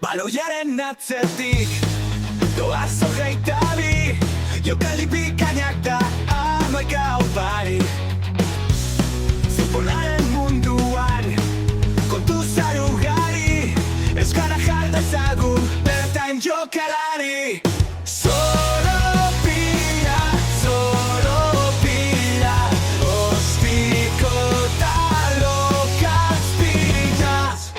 Baloiaren atzetik doaz hogeita bi Jokaldi bikainak da hamaika opari Futbolaren munduan kontu zarugari Ez gara jardezagun bertain jokalari Zoropila, zoropila Ostiko talokaz pitaz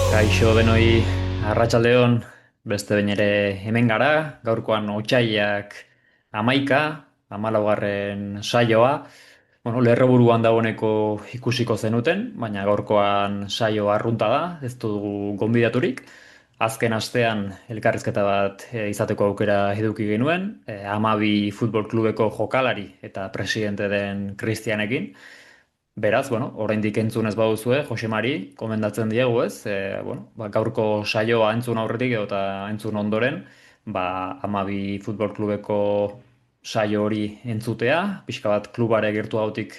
Kaixo denoi, arratsaldeon, beste behin ere hemen gara, gaurkoan otsailak 11, 14. saioa. Bueno, lerroburuan dagoeneko ikusiko zenuten, baina gaurkoan saio arrunta da, ez dugu gonbidaturik. Azken astean elkarrizketa bat izateko aukera eduki genuen, 12 futbol klubeko jokalari eta presidente den Kristianekin. Beraz, bueno, oraindik entzun ez baduzue, Jose Mari, komendatzen diegu ez, gaurko saioa entzun aurretik edo eta entzun ondoren, 12 futbol klubeko saio hori entzutea, pixka bat klubare gertuagotik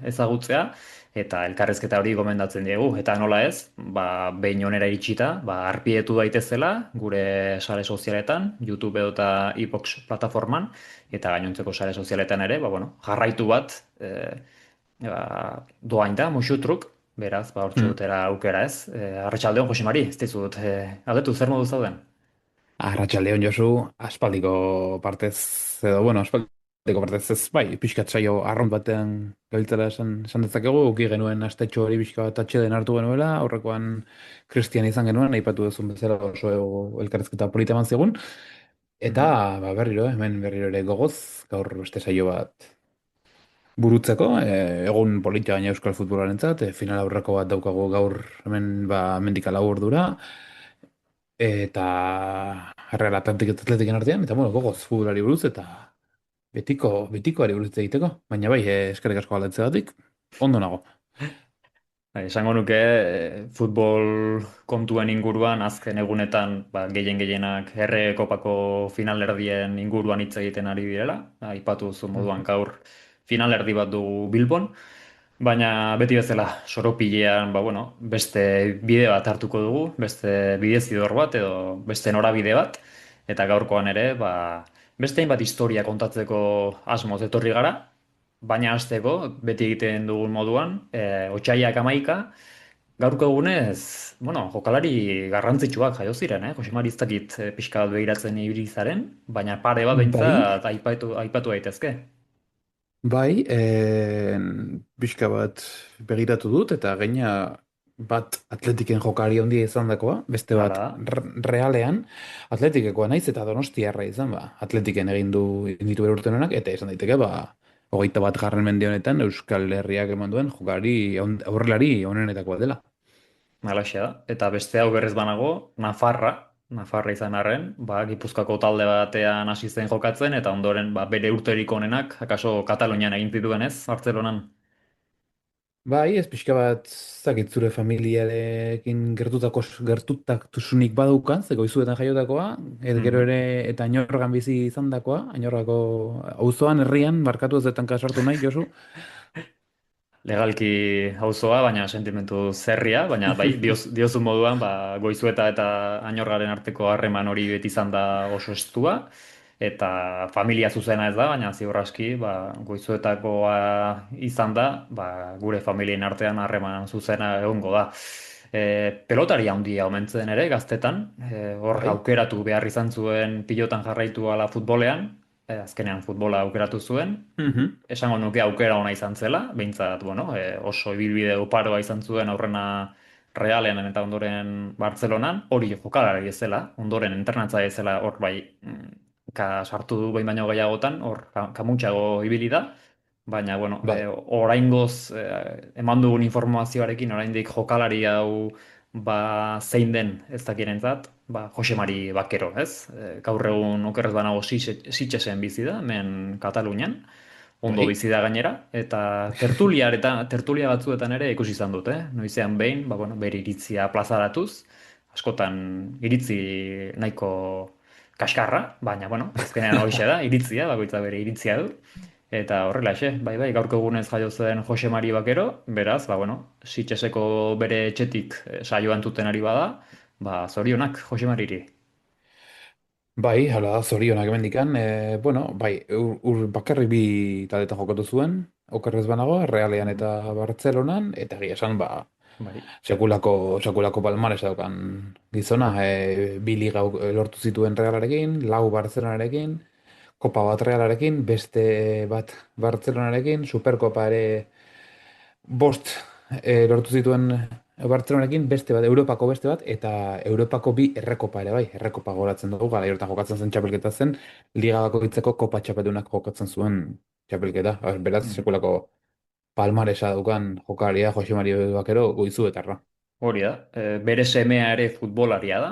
ezagutzea, eta elkarrezketa hori gomendatzen diegu. Eta nola ez, behin onera iritsita, arpietu daitezela gure sare sozialetan, YouTube edo eta iVoox plataforman, eta gainontzeko sare sozialetan ere, jarraitu bat, doain da, musutruk, beraz, hortxe dutera aukera ez. Arratsaldeon, Jose Mari, ez dizut, aldetu, zer modu zauden? Arratsaldeon Josu, aspaldiko partez, aspaldiko partez ez, pixkat saio arrunt batean gabiltzara esan dezakegu, uki genuen astetxo hori pixka bat atxeden hartu genuela, aurrekoan Kristian izan genuen, aipatu duzun bezala oso elkarrezketa polita eman zigun, eta hemen berriro ere gogoz, gaur beste saio bat burutzeko, egun polita gaina euskal futbolarentzat, final aurreko bat daukagu gaur hemen hemendik 4 ordura, eta Real Atlantik eta Atletiken artean, eta gogoz futbolari buruz, eta betikoari buruz egiteko, baina eskerrik asko galetzeagatik, ondo nago. Esango nuke, futbol kontuen inguruan, azken egunetan, gehienak erre kopako finalerdien inguruan hitz egiten ari direla, aipatu zu moduan gaur finalerdi bat dugu Bilbon, baina beti bezala soropilean, beste bide bat hartuko dugu, beste bidezidor bat edo beste norabide bat, eta gaurkoan ere, beste hainbat historia kontatzeko asmoz etorri gara, baina hasteko, beti egiten dugun moduan, otsailak 11, gaurko egunez, jokalari garrantzitsuak jaio ziren, Jose Mari ez dakit pixka bat begiratzen ibili zaren, baina pare bat behintzat aipatu daitezke. Pixka bat begiratu dut, eta gaina bat Atletiken jokari handia izan dakoa, beste bat Realean, Atletikekoa naiz eta Donostiarra izan, Atletiken egin ditu bere urten honak, eta izan daiteke, 21. mende honetan Euskal Herriak eman duen jokari aurrelari onenetakoa dela. Halaxe da, eta beste hau berrez banago, Nafarra izan arren, Gipuzkoako talde batean hasi zen jokatzen, eta ondoren bere urterik onenak, akaso Katalunian egin zituen ez, Bartzelonan. Ez pixka bat zakit zure familiarekin gertutasunik badauka, ze Goizuetan jaiotakoa, gero ere eta Añorgan bizi izandakoa, Añorgako auzoan herrian, barkatu ez detan kasartu nahi, Josu? Legalki auzoa, baina sentimentu zerria, baina diozu moduan, Goizueta eta Añorgaren arteko harreman hori beti izan da oso estua, eta familia zuzena ez da, baina ziur aski, Goizuetakoa izan da, gure familien artean harreman zuzena egongo da. Pelotari handia omentzen ere, gaztetan, hor aukeratu behar izan zuen pilotan jarraitu ala futbolean, azkenean futbola aukeratu zuen, esango nuke aukera ona izan zela, behintzat, oso ibilbide oparoa izan zuen aurrena Realean eta ondoren Bartzelonan, hori jokalari ez zela, ondoren internatzaile ez zela, hor sartu du behin baino gehiagotan, hor kamutxago ibili da, baina, oraingoz eman dugun informazioarekin, oraindik jokalari hau ba, zein den ez dakirentzat, ba, Jose Mari Bakero, ez? Gaur egun okerrez banago Sitxesen bizi da, hemen Katalunian, ondo Bai, bizi da gainera, eta tertulia batzuetan ere ikusi izan dut, noizean behin, ba, bueno, bere iritzia plazaratuz, askotan iritzi nahiko kaskarra, baina, bueno, azkenean horixe da, iritzia, bakoitza bere iritzia du. Eta horrelaxe, bai, gaurko egunez jaio zen Jose Mari Bakero, beraz, ba, bueno, Sitgeseko bere etxetik saioan tuten ari bada, ba, zorionak Jose Mariri. bai, hala da, zorionak emendikan. Bueno, bai, bakarrik bi taldetan jokatu zuen, okerrez banago, Realean eta Bartzelonan, eta egia esan, ba, Bai, sekulako palmares daukan gizona, bi liga lortu zituen Realarekin, lau Bartzelonarekin, Kopa bat Realarekin, beste bat Bartzelonarekin, Superkopa ere bost lortu zituen Bartzelonarekin, beste bat, Europako beste bat, eta Europako bi errekopa ere bai, errekopa goratzen dugu, gara hortan jokatzen zen txapelketa zen, liga bakoitzeko kopa txapeldunak jokatzen zuen txapelketa. Beraz, mm, sekulako palmaresa daukan jokaria Jose Mari Bakero goizuetarra. hori da. Bere semea ere futbolaria da.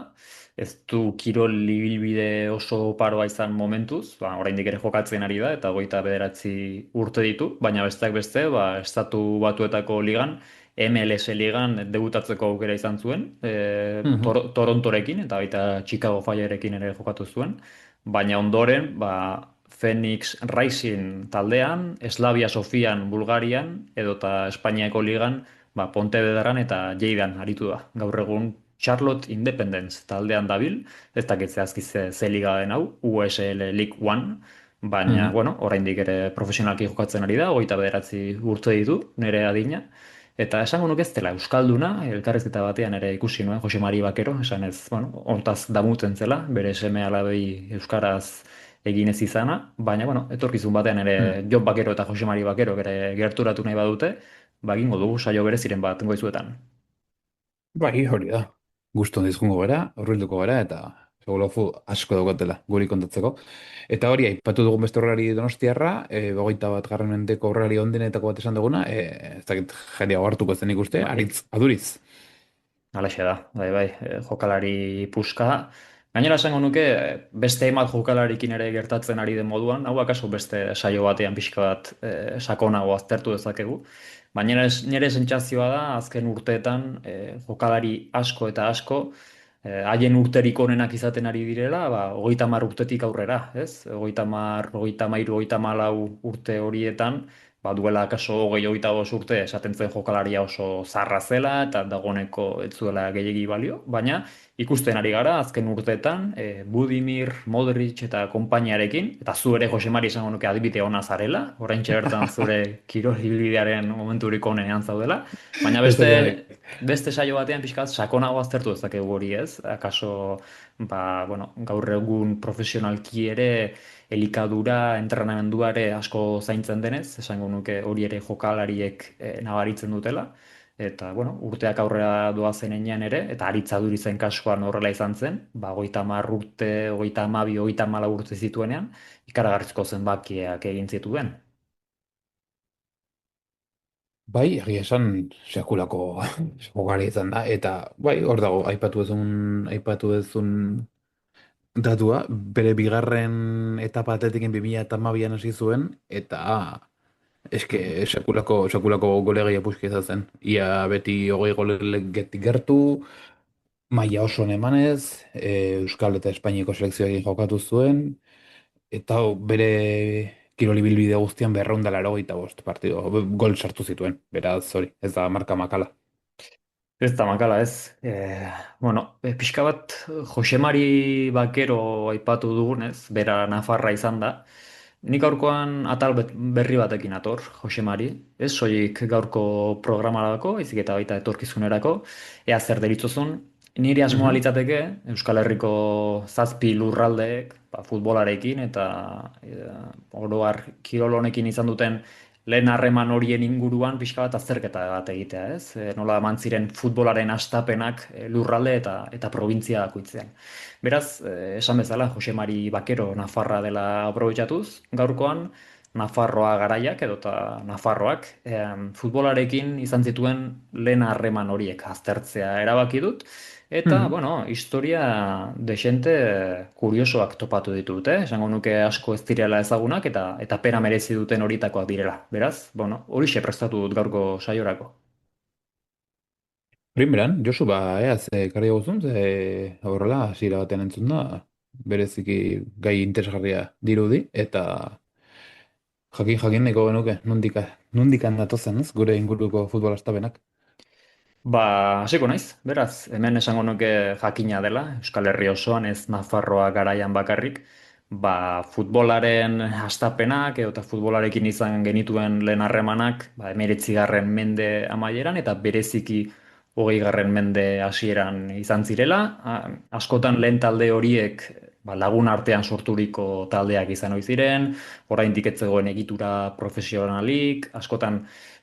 Ez du kirol ibilbide oso paroa izan momentuz, ba, oraindik ere jokatzen ari da, eta 29 urte ditu, baina besteak beste, ba, Estatu Batuetako ligan, MLS ligan debutatzeko aukera izan zuen, Mhm. Torontorekin, eta baita Chicago Firerekin ere jokatu zuen, baina ondoren, ba, Phoenix Rising taldean, Slavia Sofian Bulgarian, edota Espainiako ligan, ba, Pontevedraan eta Lleidan aritu da. Gaur egun Charlotte Independence taldean dabil, ez dakit zehazki ze liga den hau, USL League One, baina, Mhm. bueno, oraindik ere profesionalki jokatzen ari da, 29 urte ditu, nire adina, eta esango nuke ez dela Euskalduna, elkarrizketa batean ere ikusi nuen, Jose Mari Bakero, esan ez, bueno, hortaz damuten zela, bere seme alabei Euskaraz egin ez izana, baina, bueno, etorkizun batean ere Mhm. Jon Bakero eta Jose Mari Bakero ere gerturatu nahi badute, ba, egingo dugu saio bereziren bat goizuetan. Bai, hori da. Guston dizkungo gara, horrilduko gara, eta segulofu asko daukatela guri kontatzeko. Eta hori, aipatu dugun beste horrelari Donostiarra, 21. mendeko horrelari ondenetako bat esan duguna, ez dakit jendea hartuko zen ikuste, Bai, Aritz Aduriz. halaxe da, bai, jokalari puska. Gainera esango nuke, beste emat jokalarikin ere gertatzen ari den moduan, hau akaso beste saio batean pixka bat sakonago aztertu dezakegu. Baina nire sentsazioa da, azken urteetan jokalari asko eta asko, haien urterik onenak izaten ari direla, ba, 30 urtetik aurrera, ez? 30, 33, 34 urte horietan, ba, duela kaso 20-25 urte esaten zen jokalaria oso zarra zela eta dagoeneko ez zuela gehiegi balio, baina ikusten ari gara azken urteetan Budimir, Modric eta konpainiarekin, eta zu ere Jose Mari esango nuke adibide ona zarela, oraintxe bertan zure kirol ibilbidearen momenturik onenean zaudela, baina Ez beste da, bai. beste saio batean pixkat sakonago aztertu dezakegu hori ez, akaso ba, bueno, gaur egun profesionalki ere elikadura, entrenamendua ere asko zaintzen denez, esango nuke hori ere jokalariek nabaritzen dutela. Eta, bueno, urteak aurrera doazen enean ere, eta aritzaduri zen kasuan horrela izan zen, ba, 30 urte, 32, 34 urte zituenean, ikaragarrizko zenbakiak egin zituen. Bai, egia esan sekulako jokari izan da, eta bai, hor dago, aipatu duzun datua, bere bigarren etapa atletiken 2012an hasi zuen, eta eske Mhm. sekulako golegaia puski izan zen. Ia beti 20 goletik gertu, maila oso emanez, Euskal eta Espainiako selekzioekin jokatu zuen, eta bere kiroli bilbide guztian 285 partido, gol sartu zituen, beraz, hori, ez da marka makala. Ez da makala ez. Bueno, pixka bat Jose Mari Bakero aipatu dugunez, bera Nafarra izan da. Nik gaurkoan atal berri batekin ator, Jose Mari. Ez soilik gaurko programarako, baizik eta baita etorkizunerako. Ea zer deritzozun. Niri asmoa Mhm. litzateke Euskal Herriko zazpi lurraldeek, ba, futbolarekin eta oro har kirol honekin izan duten lehen harreman horien inguruan pixka bat azterketa bat egitea, ez? Nola eman ziren futbolaren hastapenak lurralde eta probintzia bakoitzean. Beraz, esan bezala, Jose Mari Bakero Nafarra dela aprobetxatuz, gaurkoan, Nafarroa garaiak edota Nafarroak futbolarekin izan zituen lehen harreman horiek aztertzea erabaki dut. Eta, Mhm. bueno, historia desente kuriosoak topatu ditut, eh? Esango nuke asko ez direla ezagunak eta pena merezi duten horitakoak direla. Beraz, bueno, horixe prestatu dut gaurko saiorako. Primeran, Josu, ea ze karri gozun, ze horrela, hasiera batean entzun da, bereziki gai interesgarria dirudi, eta jakin neko genuke, nondikan datozen, ez, gure inguruko futbol astapenak. Ba, hasiko naiz, beraz, hemen esango nuke jakina dela, Euskal Herri osoan ez Nafarroa garaian bakarrik, ba, futbolaren hastapenak eta futbolarekin izan genituen lehen harremanak, ba, 19. mende amaieran eta bereziki 20. mende hasieran izan zirela. Askotan lehen talde horiek ba, lagun artean sorturiko taldeak izan ohi ziren, oraindik ez zegoen egitura profesionalik, askotan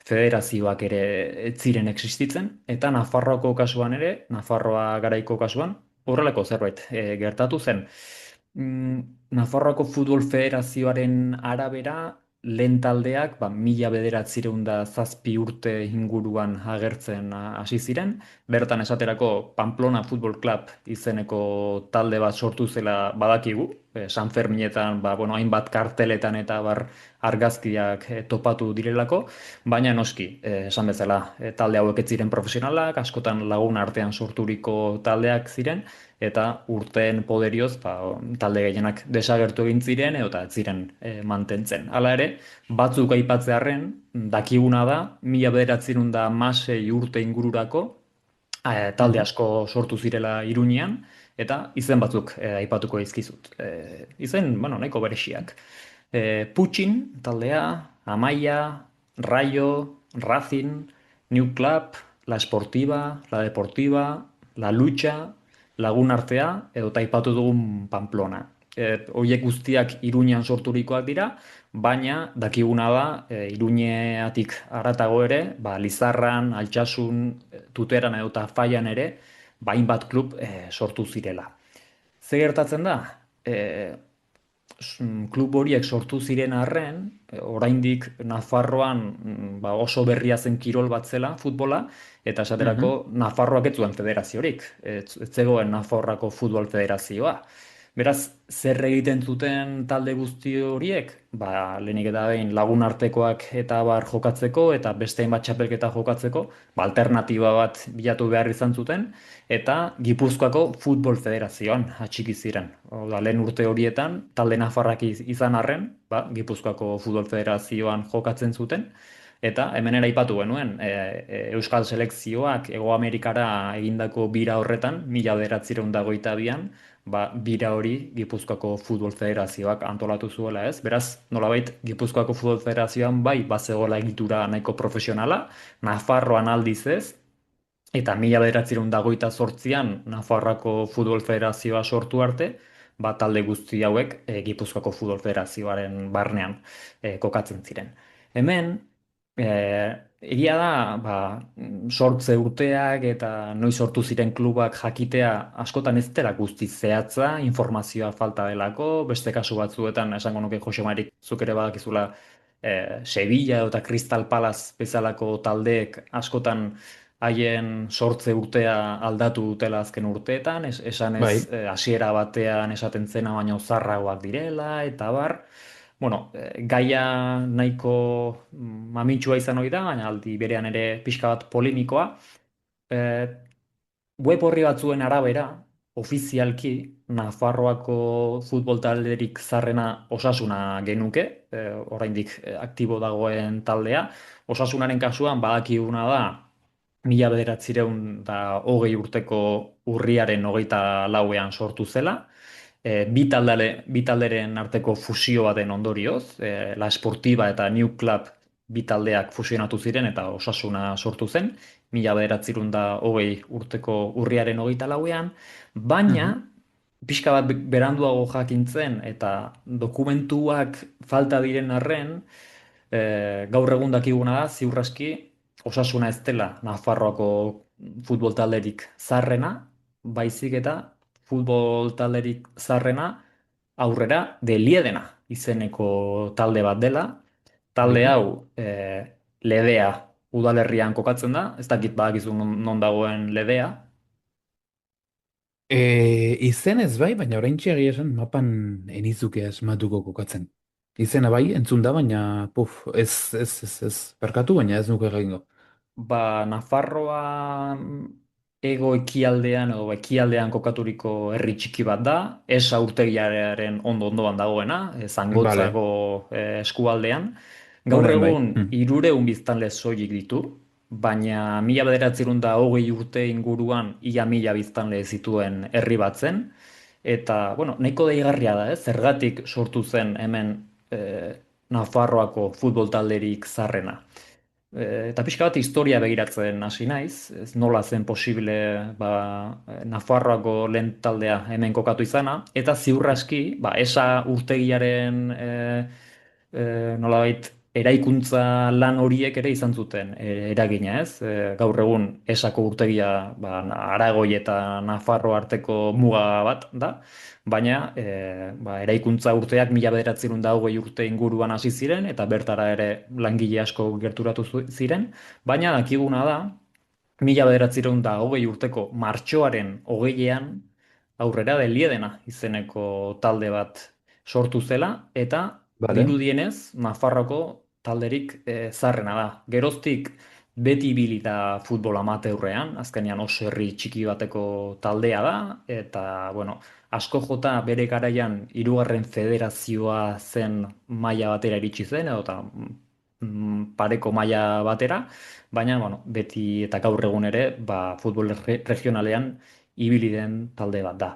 federazioak ere ez ziren existitzen, eta Nafarroako kasuan ere, Nafarroa garaiko kasuan, horrelako zerbait gertatu zen. Mm, Nafarroako Futbol Federazioaren arabera, lehen taldeak, ba, 1907 urte inguruan agertzen hasi ziren. Bertan esaterako Pamplona Football Club izeneko talde bat sortu zela badakigu. San Ferminetan, ba, bueno, hainbat karteletan eta bar argazkiak topatu direlako, baina noski, esan bezala, talde hauek ez ziren profesionalak, askotan lagun artean sorturiko taldeak ziren, eta urteen poderioz ba, talde gehienak desagertu egin ziren eta ez ziren mantentzen. Hala ere, batzuk aipatzearren, dakiguna da, 1916 urte ingururako talde Mhm. asko sortu zirela Iruñean, eta izen batzuk aipatuko dizkizut. Izen, bueno, nahiko berexiak. Puchin taldea, Amaia, Rayo, Racing, New Club, La Esportiva, La Deportiva, La Lucha, Lagun Artea edo taipatu dugun Pamplona. Horiek guztiak Iruñean sorturikoak dira, baina dakiguna da Iruñeatik haratago ere, ba, Lizarran, Altsasun, Tuteran edo eta Faian ere, ba, hainbat klub sortu zirela. Ze gertatzen da? Klub horiek sortu ziren arren, oraindik Nafarroan ba, oso berria zen kirol bat zela, futbola, eta esaterako Mhm. Nafarroak ez zuen federaziorik, ez zegoen Nafarroako futbol federazioa. Beraz, zer egiten zuten talde guzti horiek? Ba, lehenik eta behin lagun artekoak eta bar jokatzeko eta beste hainbat txapelketa jokatzeko, ba, alternatiba bat bilatu behar izan zuten, eta Gipuzkoako Futbol Federazioan atxiki ziren. Oda, lehen urte horietan, talde nafarrak izan arren, ba, Gipuzkoako Futbol Federazioan jokatzen zuten, eta hemen ere aipatu genuen, Euskal Selekzioak Hego Amerikara egindako bira horretan, 1992an, ba, bira hori Gipuzkoako Futbol Federazioak antolatu zuela ez. Beraz, nolabait, Gipuzkoako Futbol Federazioan bai, bazegoela egitura nahiko profesionala, Nafarroan aldiz ez, eta 1998an Nafarroako Futbol Federazioa sortu arte, ba, talde guzti hauek Gipuzkoako Futbol Federazioaren barnean kokatzen ziren. Hemen, egia da, ba, sortze urteak eta noiz sortu ziren klubak jakitea askotan ez dela guztiz zehatza, informazioa falta delako, beste kasu batzuetan esango nuke Jose Marik zuk ere badakizula Sevilla eta Crystal Palace bezalako taldeek askotan haien sortze urtea aldatu dutela azken urteetan, esanez Bai. hasiera batean esaten zena baino zarragoak direla, eta bar. Bueno, gaia nahiko mamitsua izan ohi da, baina aldi berean ere pixka bat polemikoa. Eh, Web horri batzuen arabera, ofizialki, Nafarroako futbol talderik zarrena Osasuna genuke, oraindik aktibo dagoen taldea. Osasunaren kasuan badakiguna da, 1920 urteko urriaren 24ean sortu zela. Bi talderen arteko fusio baten ondorioz, La Esportiva eta New Club bi taldeak fusionatu ziren eta Osasuna sortu zen, 1920 urteko urriaren 24ean, baina Mhm. pixka bat beranduago jakintzen eta dokumentuak falta diren arren, gaur egun dakiguna da, ziur aski, Osasuna ez dela Nafarroako futbol talderik zarrena, baizik eta futbol talderik zarrena aurrera de Liedena izeneko talde bat dela. Talde Bai. hau Ledea udalerrian kokatzen da, ez dakit badakizu non dagoen Ledea. Izenez bai, baina oraintxe egia esan mapan enizuke asmatuko kokatzen. Izena bai, entzun da, baina puf, ez, perkatu, baina ez nuke egingo. Nafarroa hego ekialdean edo ekialdean kokaturiko herri txiki bat da, Esa urtegiaren ondo-ondoan dagoena, Vale, Zangotzako eskualdean. Gaur orain bai. egun 300 biztanle soilik ditu, baina 1920 urte inguruan ia 1000 biztanle zituen herri bat zen, eta bueno, nahiko deigarria da, zergatik sortu zen hemen Nafarroako futbol talderik zarrena. Eta pixka bat historia begiratzen hasi naiz, ez nola zen posible Nafarroako lehen taldea hemen kokatu izana, eta ziur aski, esa urtegiaren nolabait eraikuntza lan horiek ere izan zuten eragina, ez? Gaur egun esako urtegia Aragoi eta Nafarro arteko muga bat da, baina eraikuntza urteak 1920 urte inguruan hasi ziren, eta bertara ere langile asko gerturatu ziren, baina dakiguna da, 1920 urteko martxoaren 20ean aurrera Deliedena izeneko talde bat sortu zela, eta Vale. dirudienez Nafarroko talderik zaharrena da. Geroztik beti ibili da futbol amateurrean, azkenean oso herri txiki bateko taldea da, eta bueno, asko jota bere garaian hirugarren federazioa zen maila batera iritsi zen, edo eta pareko maila batera, baina bueno, beti eta gaur egun ere futbol regionalean ibili den talde bat da.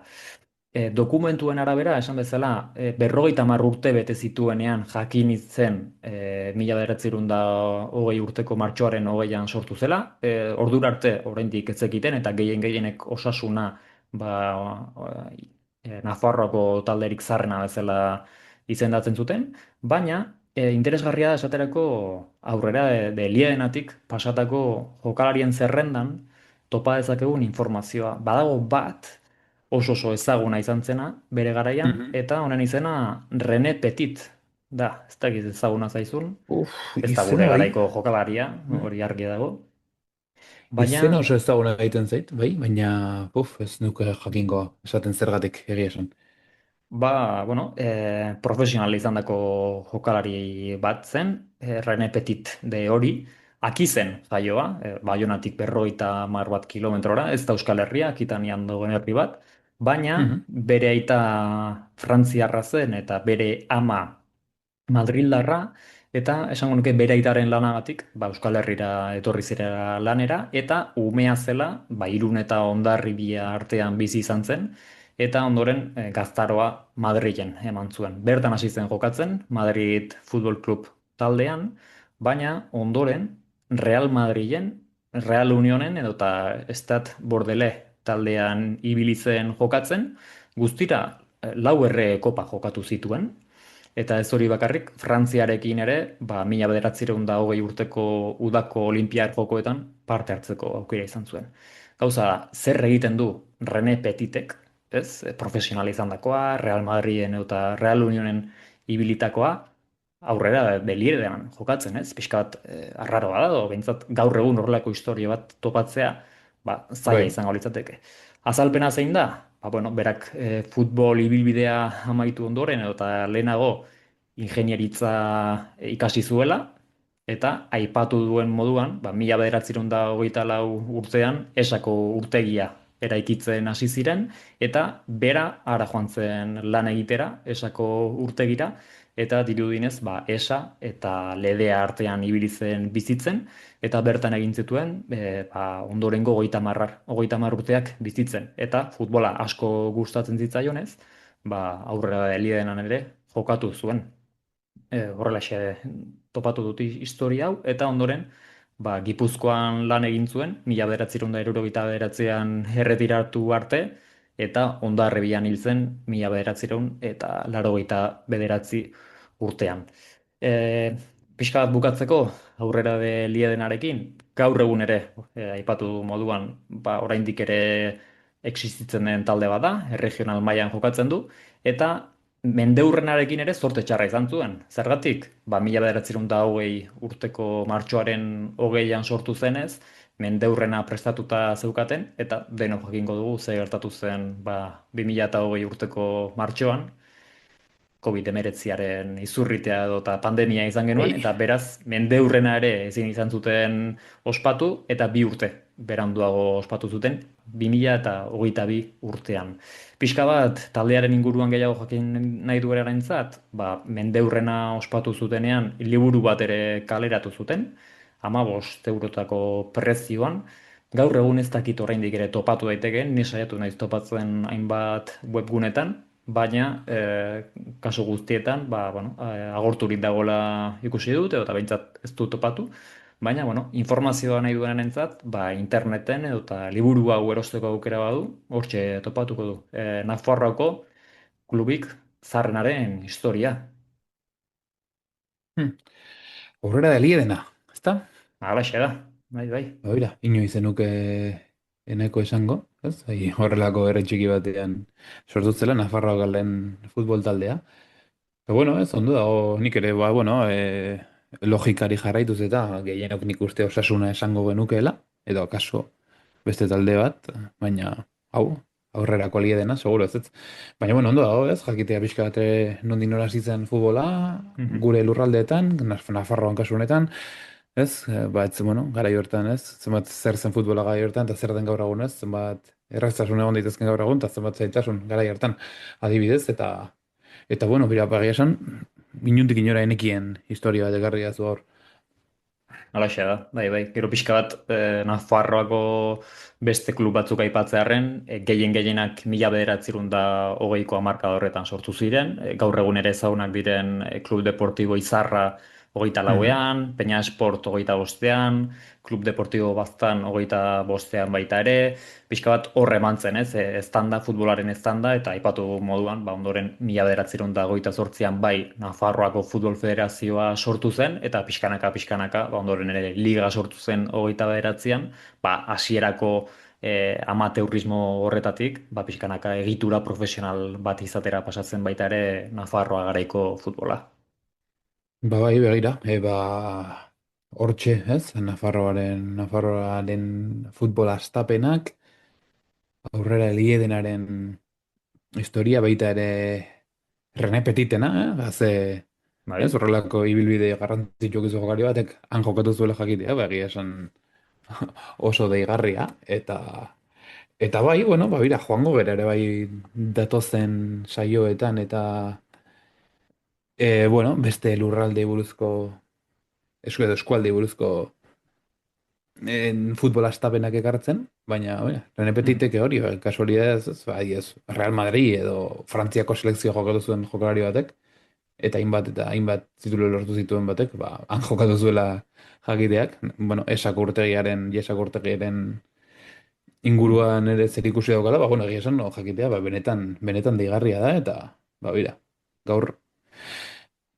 Dokumentuen arabera, esan bezala, 50 urte bete zituenean jakin zen 1920 urteko martxoaren 20ean sortu zela. Ordura arte oraindik ez zekiten eta gehienek osasuna Nafarroako talderik zarrena bezala izendatzen zuten, baina interesgarria da esaterako aurrera de Liedenatik pasatako jokalarien zerrendan topa dezakegun informazioa. Badago bat oso ezaguna izan zena bere garaian, Mhm. eta honen izena René Petit da, ez dakit ezaguna zaizun, Uf, ez da gure izena bai. garaiko jokalaria, Mm. hori argi dago, Izena baina oso ezaguna egiten zait, bai, baina puf, ez nuke jakingo esaten zergatik egia esan. bueno, profesional izandako jokalari bat zen, René Petit de hori, aki zen jaioa, Baionatik 50 bat kilometrora, ez da Euskal Herria, Akitanian dagoen herri bat, baina Mhm. bere aita frantziarra zen eta bere ama Madrildarra, eta esango nuke bere aitaren lanagatik, Euskal Herrira etorri zirela lanera, eta umea zela, Irun eta Hondarribia artean bizi izan zen, eta ondoren gaztaroa Madrilen eman zuen. Bertan hasi zen jokatzen, Madrid Futbol Club taldean, baina ondoren Real Madrilen, Real Unionen edota Stade Bordelais taldean ibili zen jokatzen, guztira lau erre kopa jokatu zituen, eta ez hori bakarrik, Frantziarekin ere, 1920 urteko udako Olinpiar jokoetan parte hartzeko aukera izan zuen. Gauza da, zer egiten du René Petitek, ez? Profesional izandakoa, Real Madriden eta Real Unionen ibilitakoa, aurrera Deliedean jokatzen, ez? Pixka bat arraroa da, edo behintzat gaur egun horrelako historia bat topatzea, zaila Bai. izango litzateke. Azalpena zein da? Bueno, berak futbol ibilbidea amaitu ondoren eta lehenago ingenieritza ikasi zuela, eta aipatu duen moduan, 1924 urtean esako urtegia eraikitzen hasi ziren, eta bera ara joan zen lan egitera, esako urtegira, eta dirudinez, esa eta ledea artean ibili zen bizitzen, eta bertan egin zituen, ondorengo 30 urteak bizitzen. Eta futbola asko gustatzen zitzaionez, aurrera Eliedenan ere jokatu zuen. Horrelaxe topatu dut historia hau, eta ondoren, Gipuzkoan lan egin zuen, 1979an erretiratu arte, eta Hondarribian hil zen 1989 urtean. E, Pixka bat bukatzeko, aurrera de Liedenarekin, gaur egun ere, aipatu moduan, oraindik ere existitzen den talde bada, regional mailan jokatzen du, eta mendeurrenarekin ere zorte txarra izan zuen. Zergatik? Ba, 1920 urteko martxoaren 20an sortu zenez, mendeurrena prestatuta zeukaten, eta denok jakingo dugu ze gertatu zen ba, 2020 urteko martxoan, COVID-19aren izurritea edo eta pandemia izan genuen, Ei. eta beraz, mendeurrena ere ezin izan zuten ospatu, eta 2 urte beranduago ospatu zuten, 2022 urtean. Pixka bat, taldearen inguruan gehiago jakin nahi duenarentzat, ba, mendeurrena ospatu zutenean, liburu bat ere kaleratu zuten, 15 eurotako prezioan. Gaur egun ez dakit oraindik ere topatu daitekeen, ni saiatu naiz topatzen hainbat webgunetan, baina kasu guztietan ba, bueno, agorturik dagoela ikusi dut, edo eta behintzat ez dut topatu, baina bueno, informazioa nahi duenentzat, ba, interneten edo eta liburu hau erosteko aukera badu, hortxe topatuko du. Nafarroako klubik zarrenaren historia. Hmm. Aurrera da liedena, ezta? Halaxe da, bai, bai. Oira, inoiz zenuke eneko esango, ez? Horrelako ere txiki batean sortu zela Nafarroa galen futbol taldea. Bueno, ez, ondo dago, nik ere, ba, bueno, logikari jarraituz eta gehienok nik uste Osasuna esango genukeela, edo akaso beste talde bat, baina hau, aurrerako liedena, seguro ez. Baina, bueno, ondo dago, ez, jakitea pixka bat nondik nora zitzen futbola, Mhm. gure lurraldeetan, Nafarroan kasu honetan, ez, ba, ez, bueno, garai hortan, ez, zenbat zer zen futbola garai hortan, eta zer den gaur egun, ez, zenbat erraztasun egon daitezken gaur egun, eta zenbat zaitasun garai hortan adibidez, eta bueno, bera, pagia esan, inundik inora enekien historia bat ekarri zu hor. Halaxe da, bai, bai. Gero pixka bat, Nafarroako beste klub batzuk aipatzearren, gehienak 1920ko hamarkada horretan sortu ziren. Gaur egun ere ezagunak diren Klub Deportibo Izarra hogeita Mhm. lauean, Peña Esport hogeita bostean, Klub Deportibo Baztan hogeita bostean baita ere, pixka bat horre emantzen, ez, eztanda, futbolaren eztanda, eta aipatu moduan, ba, ondoren 1928an bai Nafarroako Futbol Federazioa sortu zen, eta pixkanaka, ba, ondoren ere liga sortu zen hogeita bederatzean, ba, hasierako amateurismo horretatik, ba, pixkanaka egitura profesional bat izatera pasatzen baita ere Nafarroa garaiko futbola. Ba, bai, begira, hortxe, ez, Nafarroaren futbol astapenak, aurrera eliedenaren historia baita ere René Petitena, haze, ez, Bai? horrelako ibilbide garrantzitsuak izo jokari batek, han jokatu zuela jakitea, ba, egia esan oso deigarria, eta bai, bueno, ba, bira, joango bera ere bai datozen saioetan, eta, bueno, beste lurralde buruzko, eskualde buruzko futbol astapenak ekartzen, baina, René Hmm. Petiteke hori, kasualidadez, ez, bai, ez, Real Madrid edo Frantziako selekzio jokatu zuen jokalari batek, eta hainbat titulu lortu zituen batek, ba, han jokatu zuela jakiteak, bueno, Jesak urtegiaren Hmm. inguruan ere zer ikusi daukala, ba, bueno, egia esan, no, jakitea, ba, benetan deigarria da, eta, ba, bira, gaur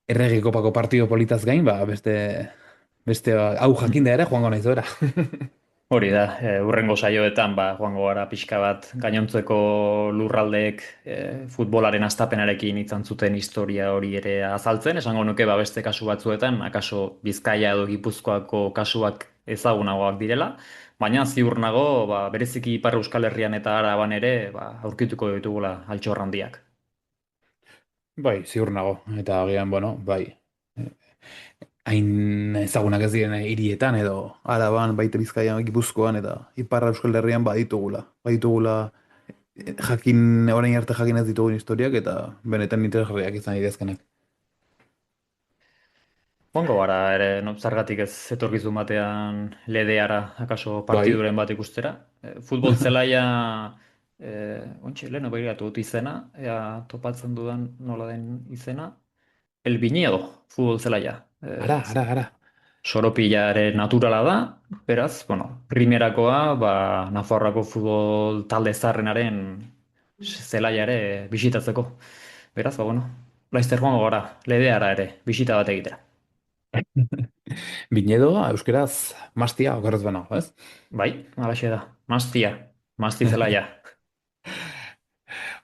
erregi kopako partido politaz gain, ba, beste hau jakinda ere joango naiz bera. Hori da, hurrengo saioetan, ba, joango gara pixka bat gainontzeko lurraldeek futbolaren astapenarekin izan zuten historia hori ere azaltzen, esango nuke ba, beste kasu batzuetan, akaso Bizkaia edo Gipuzkoako kasuak ezagunagoak direla, baina ziur nago, ba, bereziki Ipar Euskal Herrian eta Araban ere, ba, aurkituko ditugula altxor handiak. Bai, ziur nago, eta agian, bueno, bai, hain ezagunak ez diren hirietan edo Araban, baita Bizkaian, Gipuzkoan eta Ipar Euskal Herrian baditugula orain arte jakin ez ditugun historiak eta benetan interesgarriak izan daitezkenak. Joango gara ere, no, zergatik ez etorkizun batean ledeara, akaso Bai. partiduren bat ikustera. Futbol zelaia, ontsi, leheno begiratu dut izena, ea topatzen dudan nola den izena. El Viñedo, futbol zelaia. Ara. Soropilare naturala da, beraz, bueno, primerakoa, ba, Nafarroako futbol talde zarrenaren zelaia ere bisitatzeko. Beraz, ba, bueno, laizter joango gara, ledeara ere, bisita bat egitera. Binedo, euskeraz, mastia, okerrez banago, ez? Bai, halaxe da. Mastia. Masti zelaia.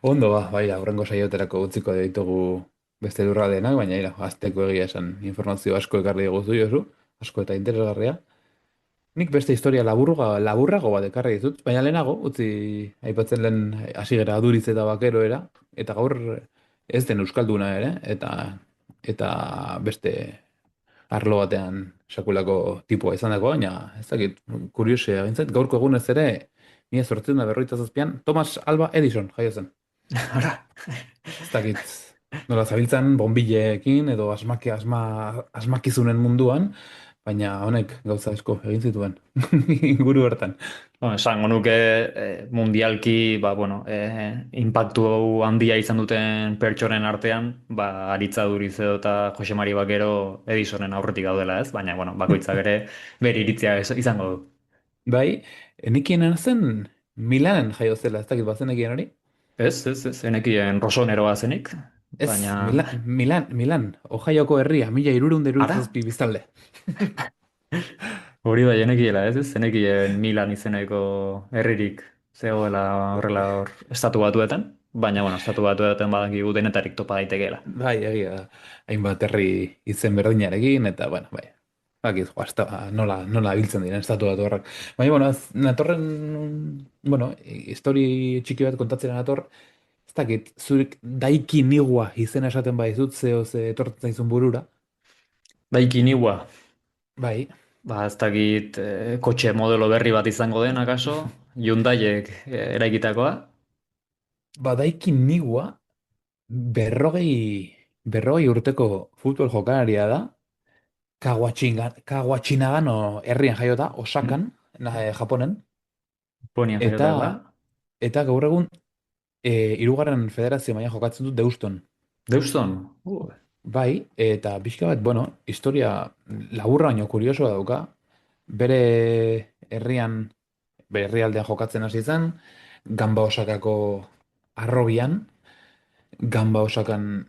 Ondo ba, bai, aurrengo saioterako utziko ditugu beste lurraldenak, baina azteko egia esan informazio asko ekarri diguzu Josu, asko eta interesgarria. Nik beste historia laburrago bat ekarri ditut, baina lehenago, utzi aipatzen lehen hasi gara aduriz eta bakeroera, eta gaur ez den euskalduna ere, eta beste arlo batean sakulako tipua izan dago, baina ez dakit, kuriosea, bintzat, gaurko egunez ere, 1857an, Thomas Alva Edison jaio zen. Ara, Ez dakit, nola zabiltzan bombileekin edo asmakizunen munduan, baina honek gauza asko egin zituen inguru bertan. bueno, esango nuke mundialki, ba, bueno, impactu handia izan duten pertsonen artean, ba, Aritza Duriz edo eta Jose Mari Bakero Edisonen aurretik daudela, ez? Baina, bueno, bakoitzak ere bere iritzia izango du. Bai, nekien zen Milanen jaio zela, ez dakit bazenekien hori? Ez, enekien Rosoneroa zenik, Ez, baina... Milan, Ohaioko herria, 1300 Ara? biztanle. Hori bai, enekiela, ez? Zenekien Milan izeneko herririk zegoela horrela hor estatu batuetan, baina, bueno, estatu batuetan badakigu denetarik topa daitekeela. Bai, egia da. Hainbat herri izen berdinarekin, eta, bueno, bai. Bakit, joa, nola biltzen diren estatu batu horrek. Baina, bueno, natorren, bueno, histori txiki bat kontatzen nator, ez dakit, zurik daiki nigua izena esaten baizut, zeo ze etortzen zaizun burura. Daiki niua, Bai, ba, ez dakit kotxe modelo berri bat izango den, akaso, Hyundaiek eraikitakoa. ba daiki nigua berrogei urteko futbol jokalaria da, Kawachinagano herrian jaiota, Osakan, Japonen, Japonian eta jaiota dela. eta gaur egun hirugarren federazio mailan jokatzen du Deuston. Deuston. Bai, eta pixka bat, bueno, historia laburra baino kuriosoa dauka. Bere herrian, bere herrialdean jokatzen hasi zen, Gamba Osakako harrobian, Gamba Osakan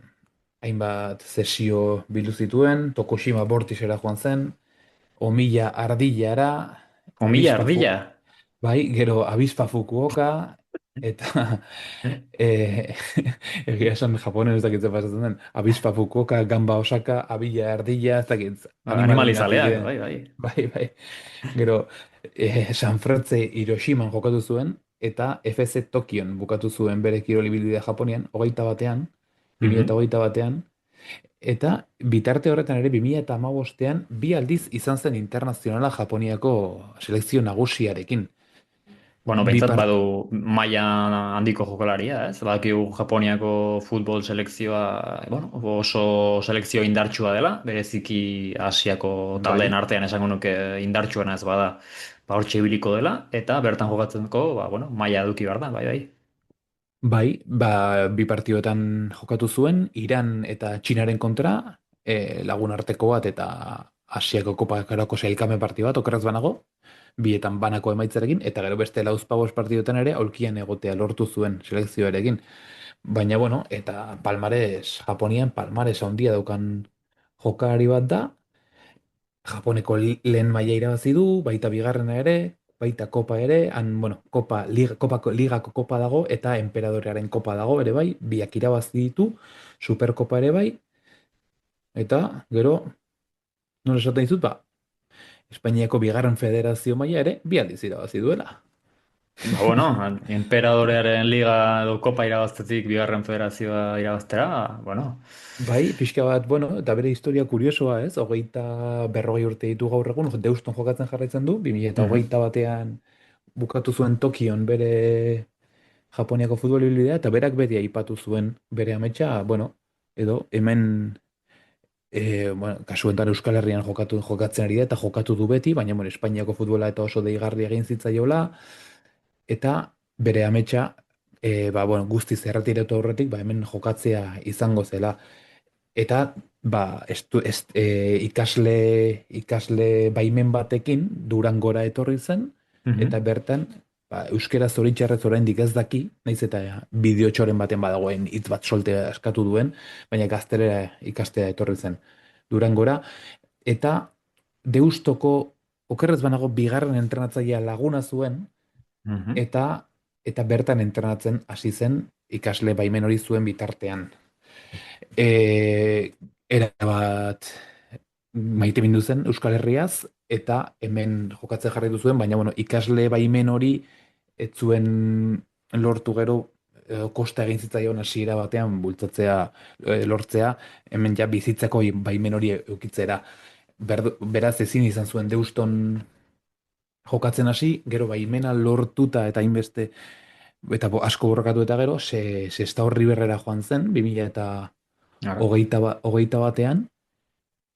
hainbat zesio bildu zituen, Tokushima Bortisera joan zen, Omiya Ardillara, Omilla ardilla. bai, gero Abispa Fukuoka, eta e, egia esan Japonen ez dakit zer pasatzen den. Abispa Fukuoka, Gamba Osaka, Abila Ardilla, ez dakit Animalizaleak, animaliengatik, bai, bai. bai. Gero Sanfrecce Hiroshiman jokatu zuen, eta FC Tokion bukatu zuen bere kirol ibilbidea Japonian, 21 Mhm. 2021, eta bitarte horretan ere 2015ean bi aldiz izan zen internazionala Japoniako selekzio nagusiarekin. Bueno, Bi behintzat part badu maila handiko jokalaria, ez? Badakigu Japoniako futbol selekzioa, bueno, oso selekzio indartsua dela, bereziki Asiako taldeen bai, artean esango nuke indartsuena ez bada, ba hortxe ibiliko dela, eta bertan jokatzeko, ba, bueno, maila eduki behar da, bai, bai. bi partioetan jokatu zuen, Iran eta Txinaren kontra, lagun arteko bat eta Asiako Kopakarako sailkapen partio bat, okerraz banago, bietan banako emaitzarekin, eta gero beste lauzpabos partioetan ere, aulkian egotea lortu zuen selekzioarekin. Baina, bueno, eta Japonian palmares handia daukan jokalari bat da, Japoneko lehen maila irabazi du, baita bigarrena ere, baita kopa ere, bueno, ligako kopa dago, eta enperadorearen kopa dago ere bai, biak irabazi ditu, superkopa ere bai, eta gero, nola esaten dizut, ba, Espainiako bigarren federazio maila ere, bi aldiz irabazi duela. Ba, bueno, Enperadorearen liga edo kopa irabaztetik bigarren federazioa irabaztera, bueno, Bai, pixka bat, bueno, eta bere historia kuriosoa, ez? Berrogei urte ditu gaur egun, Deuston jokatzen jarraitzen du, 2021 mhm. batean bukatu zuen Tokion bere Japoniako futbol ibilbidea, eta berak beti aipatu zuen bere ametsa, bueno, edo hemen, bueno, kasu honetan Euskal Herrian jokatzen ari da, eta jokatu du beti, baina, bueno, Espainiako futbola eta oso deigarri egin zitzaiola, eta bere ametsa, ba, bueno, guztiz erretiratu aurretik, ba, hemen jokatzea izango zela. Eta ba, ikasle baimen batekin Durangora etorri zen, eta Mhm. bertan ba, euskera zoritxarrez oraindik ez daki, naiz eta bideotxoren baten badagoen hitz bat soltea eskatu duen, baina gaztelera ikastea etorri zen Durangora, eta Deustoko okerrez banago bigarren entrenatzailea laguna zuen, Mhm. eta bertan entrenatzen hasi zen ikasle baimen hori zuen bitartean. E, Erabat maite mindu zen Euskal Herriaz, eta hemen jokatzen jarraitu zuen, baina bueno, ikasle baimen hori ez zuen lortu gero, kosta egin zitzaion hasiera batean bultzatzea, lortzea, hemen ja bizitzeko baimen hori eukitzera. Beraz ezin izan zuen Deuston jokatzen hasi, gero baimena lortuta eta hainbeste, eta asko borrokatu eta gero, Sestao Riverrera joan zen, 2000 eta Ara. hogeita batean,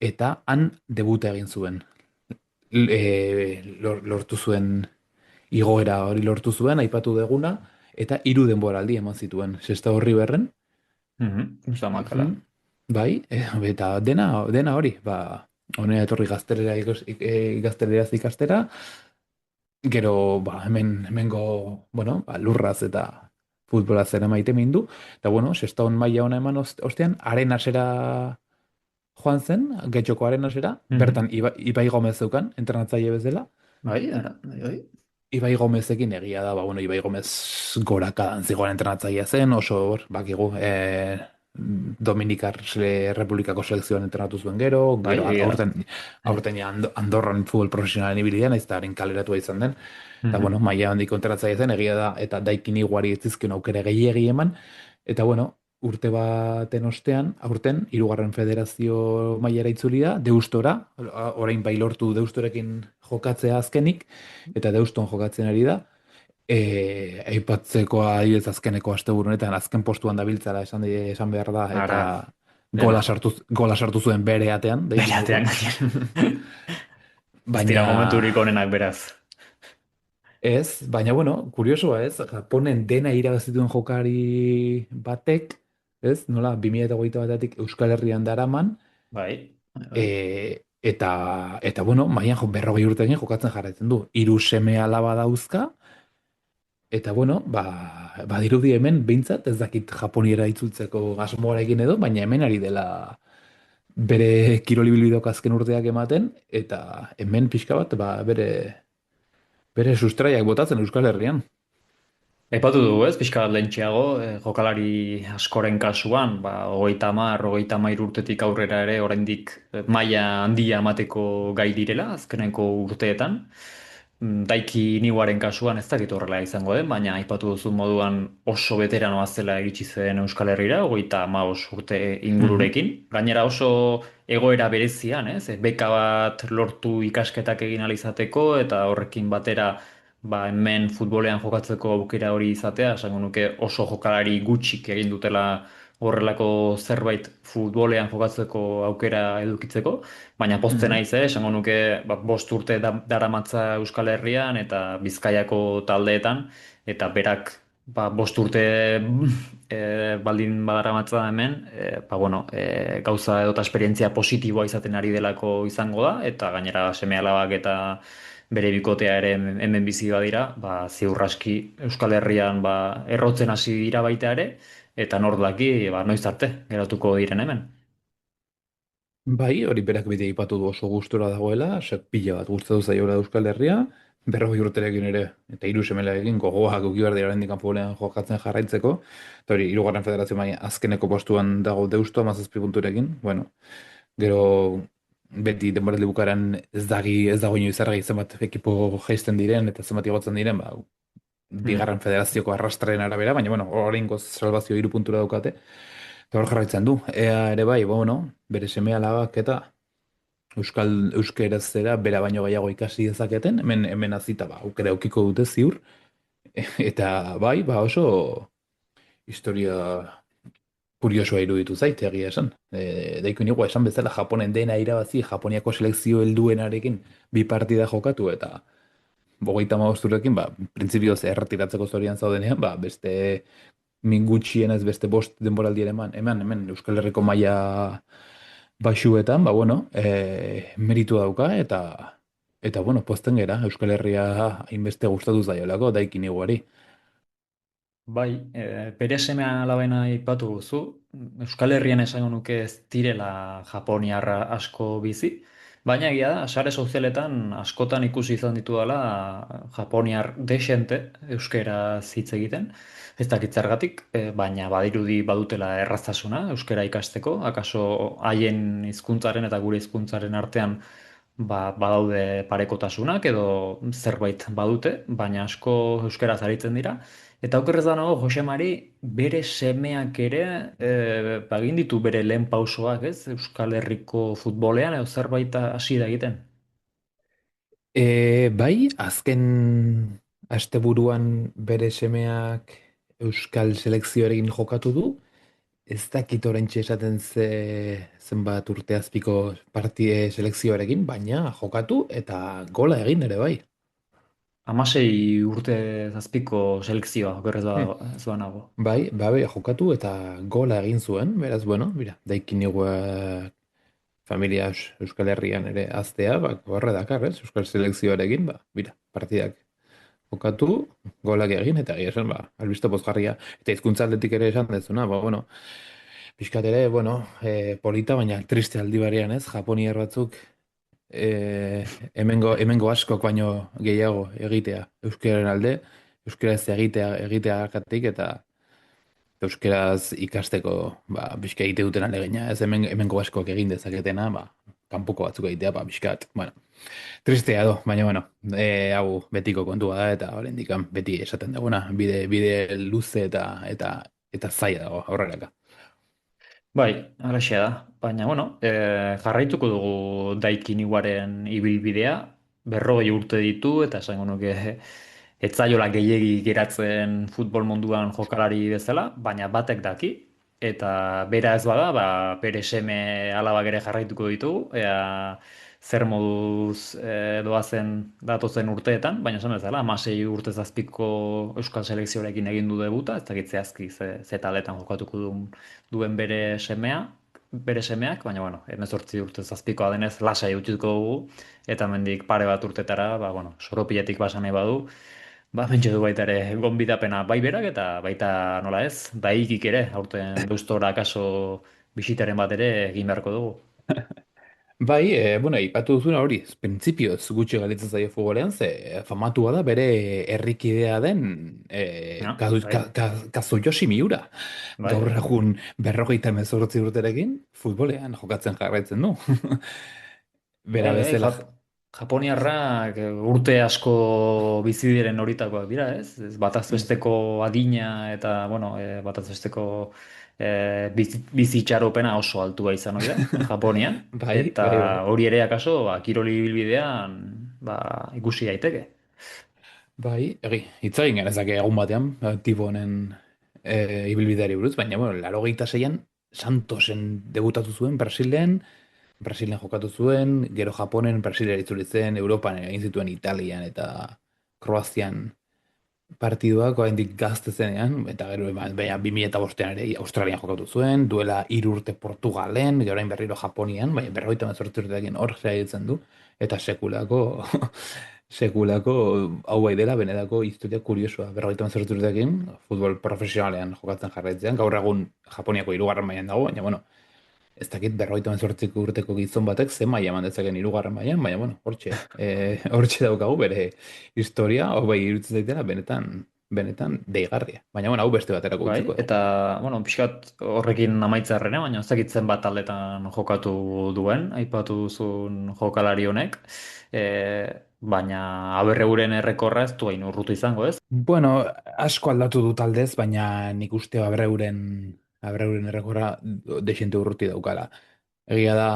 eta han debuta egin zuen. Lortu zuen igoera hori lortu zuen, aipatu deguna, eta 3 denboraldi eman zituen Sestao Riverren. Ez da makala. Mhm. Bai, eta dena hori, honera etorri gazteleraz ikastera, gero, hemengo, bueno, lurraz eta futbolaz zera maite mindu, eta bueno, Sestaon maila ona eman ostean, Arenasera joan zen, Getxoko Arenasera, bertan Ibai Gomez zeukan, entrenatzaile bezala. Bai, bai. Ibai Gomezekin egia da, bueno, Ibai Gomez gorakadan zigoan entrenatzailea zen, oso hor, bakigu, Dominikar Republikako selekzioan entrenatu zuen gero, Bai, gero egia da. aurten ja Andorran futbol profesionalen ibilian, ez da haren kaleratua izan den, eta bueno, maila handiko entrenatzailea zen, egia da, eta Daikin Iguari ez zizkion aukere gehiegi eman, eta bueno, urte baten ostean, aurten, 3. federazio mailara itzuli da, Deustora, orain bai lortu Deustorekin jokatzea azkenik, eta Deuston jokatzen ari da. Aipatzeko adibidez azkeneko asteburunetan azken postuan dabiltzara esan behar da, eta Ara. gola sartu zuen bere atean. Bere atean gainen. Ez dira Baina momenturik onenak beraz. ez, baina bueno, kuriosoa ez, Japonen dena irabazituen jokari batek, ez, nola, 2021 batetik Euskal Herrian daraman, Bai. eta bueno, mailan 40 urtekin jokatzen jarraitzen du. 3 seme-alaba dauzka, eta bueno, badirudi hemen behintzat, ez dakit Japoniera itzultzeko asmoarekin edo, baina hemen ari dela bere kirolibilbidok azken urteak ematen, eta hemen pixka bat, bere sustraiak botatzen Euskal Herrian. Aipatu dugu, ez, pixka bat lehentxeago, jokalari askoren kasuan, 30, 33 urtetik aurrera ere oraindik maila handia emateko gai direla, azkeneko urteetan. Daiki Niuaren kasuan ez dakit horrela izango den, baina aipatu duzu moduan oso veteranoa zela iritsi zen Euskal Herrira, 35 urte Mhm. ingururekin. Gainera oso egoera berezian, ez? Beka bat lortu ikasketak egin ahal izateko eta horrekin batera hemen futbolean jokatzeko aukera hori izatea, esango nuke oso jokalari gutxik egin dutela horrelako zerbait futbolean jokatzeko aukera edukitzeko, baina pozten Mhm. naiz, esango nuke 5 urte daramatza Euskal Herrian eta Bizkaiako taldeetan, eta berak 5 urte baldin badaramatza hemen, bueno, gauza edota esperientzia positiboa izaten ari delako izango da, eta gainera seme-alabak eta bere bikotea ere hemen bizi badira, ziur aski Euskal Herrian errotzen hasi dira baita ere, eta nor daki noiz arte geratuko diren hemen. Bai, hori berak bide ipatu du oso gustura dagoela, pila bat gustatu zaiola Euskal Herria, 40 urterekin ere, eta 3 seme-alabekin gogoak uki behar dira oraindik kanpoan jokatzen jarraitzeko, eta hori, 3. federazio maila azkeneko postuan dago Deusto, 17 punturekin, bueno, gero beti denboraldi bukaran ez dago inoiz argi zenbat ekipo jaisten diren, eta zenbat igotzen diren, Hmm. 2. federazioko arrastraren arabera, baina bueno, oraingoz salbazio 3 puntura daukate, eta hor jarraitzen du. Ea ere bai, bueno, bere seme-alabak eta euskeraz zera bera baino gehiago ikasi dezaketen, hemen azita aukera aukiko dute ziur, eta bai, oso historia kuriosoa iruditu zait, egia esan. Daiko inigo esan bezala Japonen dena irabazi, Japoniako selekzio helduenarekin 2 partida jokatu, eta 35 urekin, printzipioz erretiratzeko zorian zaudenean, beste min gutxienez beste 5 denboraldi ere hemen Euskal Herriko maila baxuetan, bueno, meritu dauka, eta bueno, pozten gera, Euskal Herria hainbeste gustatu zaiolako, daikin iguari. Bai, bere seme-alabena aipatu duzu, Euskal Herrian esango nuke ez direla japoniarra asko bizi, Baina egia da, sare sozialetan askotan ikusi izan ditudala japoniar desente euskera hitz egiten. Ez dakit zergatik, baina badirudi badutela erraztasuna euskera ikasteko, akaso haien hizkuntzaren eta gure hizkuntzaren artean badaude parekotasunak edo zerbait badute, baina asko euskaraz aritzen dira. Eta okerrez da nago, Jose Mari bere semeak ere bagin ditu bere lehen pausoak, ez? Euskal Herriko futbolean edo zerbait hasi da egiten. Bai, azken asteburuan bere semeak Euskal selekzioarekin jokatu du. Ez dakit oraintxe esaten zenbat urte azpiko partie selekzioarekin, baina jokatu eta gola egin ere bai. 16 urte zazpiko selekzioa, okerrez da Hmm. ez da nago. Bai, jokatu eta gola egin zuen, beraz, bueno, mira, daikin familia Euskal Herrian ere aztea, ba, horre dakar, ez? Euskal selekzioarekin, ba, mira, partidak jokatu, golak egin, eta egia esan, ba, albiste pozgarria, eta hizkuntza aldetik ere esan dezuna, ba, bueno, pixkat ere, bueno, polita, baina triste aldi barean, ez? Japoniar batzuk, hemengo askok baino gehiago egitea, euskararen alde, euskaraz egitea eta euskeraz ikasteko, ba, pixka egite duten alegina, ez hemengo askok egin dezaketena, ba, kanpoko batzuk egitea, ba, pixkat, bueno, tristea do, baina, bueno, hau betiko kontua da, eta oraindik beti esaten duguna, bide luze eta zaila dago aurreraka. Bai, halaxe da. Baina, bueno, jarraituko dugu Daikin Iguaren ibilbidea. 40 urte ditu eta esango nuke ez zaiola gehiegi geratzen futbol munduan jokalari bezala, baina batek daki. Eta bera ez bada, ba, bere seme alabak ere jarraituko ditugu. Ea zer moduz doazen datozen urteetan, baina esan bezala, 16 urte zazpiko Euskal Selekzioarekin egin du debuta, ez dakit zehazki ze taletan jokatuko duen bere semeak, baina bueno, 18 urte zazpikoa denez lasai utziko dugu, eta mendik pare bat urtetara, ba, bueno, soropiletik basan nahi badu, ba, mentxe du baita ere gonbidapena bai berak, eta baita nola ez, daikik ere, aurten duztora kaso bisitaren bat ere egin beharko dugu. Bai, bueno, ipatu duzuna hori, printzipioz gutxi galitzen zaio futbolean, ze famatua da bere herrikidea den Ja, bai, Kazuyoshi Miura. bai, Gaur bai. egun 58 urterekin futbolean jokatzen jarraitzen du. Bera Bai, bezala. Japoniarrak urte asko bizi diren horitakoak dira, ez? Bataz besteko adina eta, bueno, bataz besteko bizitxaropena oso altua izan ohi da, Japonian. Eta Bai. hori ere akaso, ba, kiroli bilbidean, ba, ikusi daiteke. Hitz egin genezake egun batean, tipo honen ibilbideari buruz, baina, bueno, 86an Santosen debutatu zuen Brasilen jokatu zuen, gero Japonen, Brasilera itzuli zen, Europan egin zituen Italian eta Kroazian partiduak, oraindik gazte zenean, eta gero, baina 2005an ere Australian jokatu zuen, duela 3 urte Portugalen, gero orain berriro Japonian, baina 58 urteekin hor segitzen du, eta sekulako, sekulako, hau bai dela, benetako historia kuriosoa, 58 urteekin, futbol profesionalean jokatzen jarraitzean, gaur egun Japoniako 3. mailan dago, baina, bueno, ez dakit 58 urteko gizon batek ze maila eman dezaken 3. mailan, baina, bueno, hortxe daukagu bere historia, hau bai iruditzen zaitela, benetan deigarria. Baina, bueno, hau beste baterako Bai, utziko dugu. eta, bueno, pixkat horrekin amaitzearrena, baina ez dakit zenbat taldetan jokatu duen, aipatu duzun jokalari honek, e, baina aberreuren errekorra ez du hain urrutu izango, ez? Bueno, asko aldatu du taldez, baina nik uste abreuren errekorra desente urruti daukala. Egia da,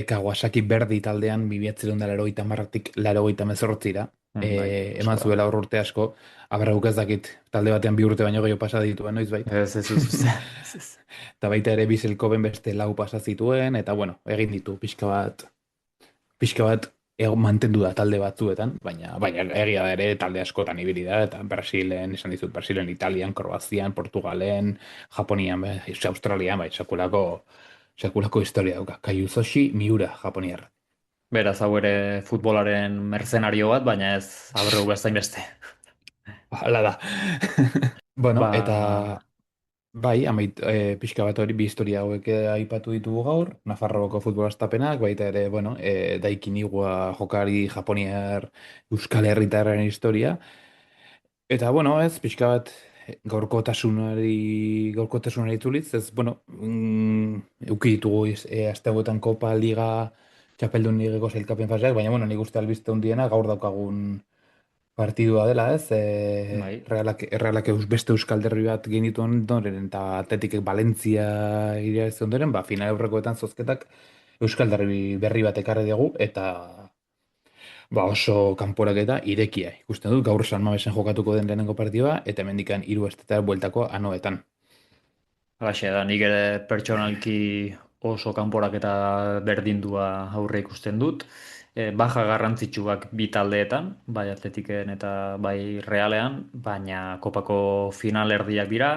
Kawasaki Berdi taldean 1980tik 88ra, Bai, eman asko da. zuela hor urte asko, abreuk ez dakit talde batean 2 urte baino gehiago pasa dituen, noizbait. Ez. Eta baita ere Biselkoben beste 4 pasa zituen, eta bueno, egin ditu pixka bat mantendu da talde batzuetan, baina egia da ere talde askotan ibili da, eta Brasilen, esan dizut, Brasilen, Italian, Kroazian, Portugalen, Japonian, Australian, bai, sekulako historia dauka. Kaiuzoshi Miura, Japoniarra. Beraz, hau ere futbolaren mercenario bat, baina ez aberreu bezain beste. Hala da. Bueno, eta Ba, Bai, pixka bat hori bi historia hauek aipatu ditugu gaur, Nafarroako futbol astapenak, baita ere, bueno, Daiki Niwa jokari japoniar Euskal Herritarren historia. Eta, bueno, ez, pixka bat gaurkotasunari itzuliz, ez, bueno, euki ditugu aste hauetan Kopa, Liga, Txapeldun Ligako sailkapen faseak, baina, bueno, nik uste albiste handiena gaur daukagun partidua dela, ez? Bai. Errealak beste euskal derbi bat genitu ondoren, eta Atletikek Valentzia irabazi ondoren, ba, final aurrekoetan zozketak euskal derbi berri bat ekarri dugu, eta ba, oso kanporaketa irekia. Ikusten dut, gaur San Mamesen jokatuko den lehenengo partidua, eta hemendikan hiru estetara bueltako anoetan. Halaxe da, nik ere pertsonalki oso kanporaketa berdindua aurre ikusten dut. Baja garrantzitsuak bi taldeetan, bai Atletiken eta bai Realean, baina kopako final erdiak dira,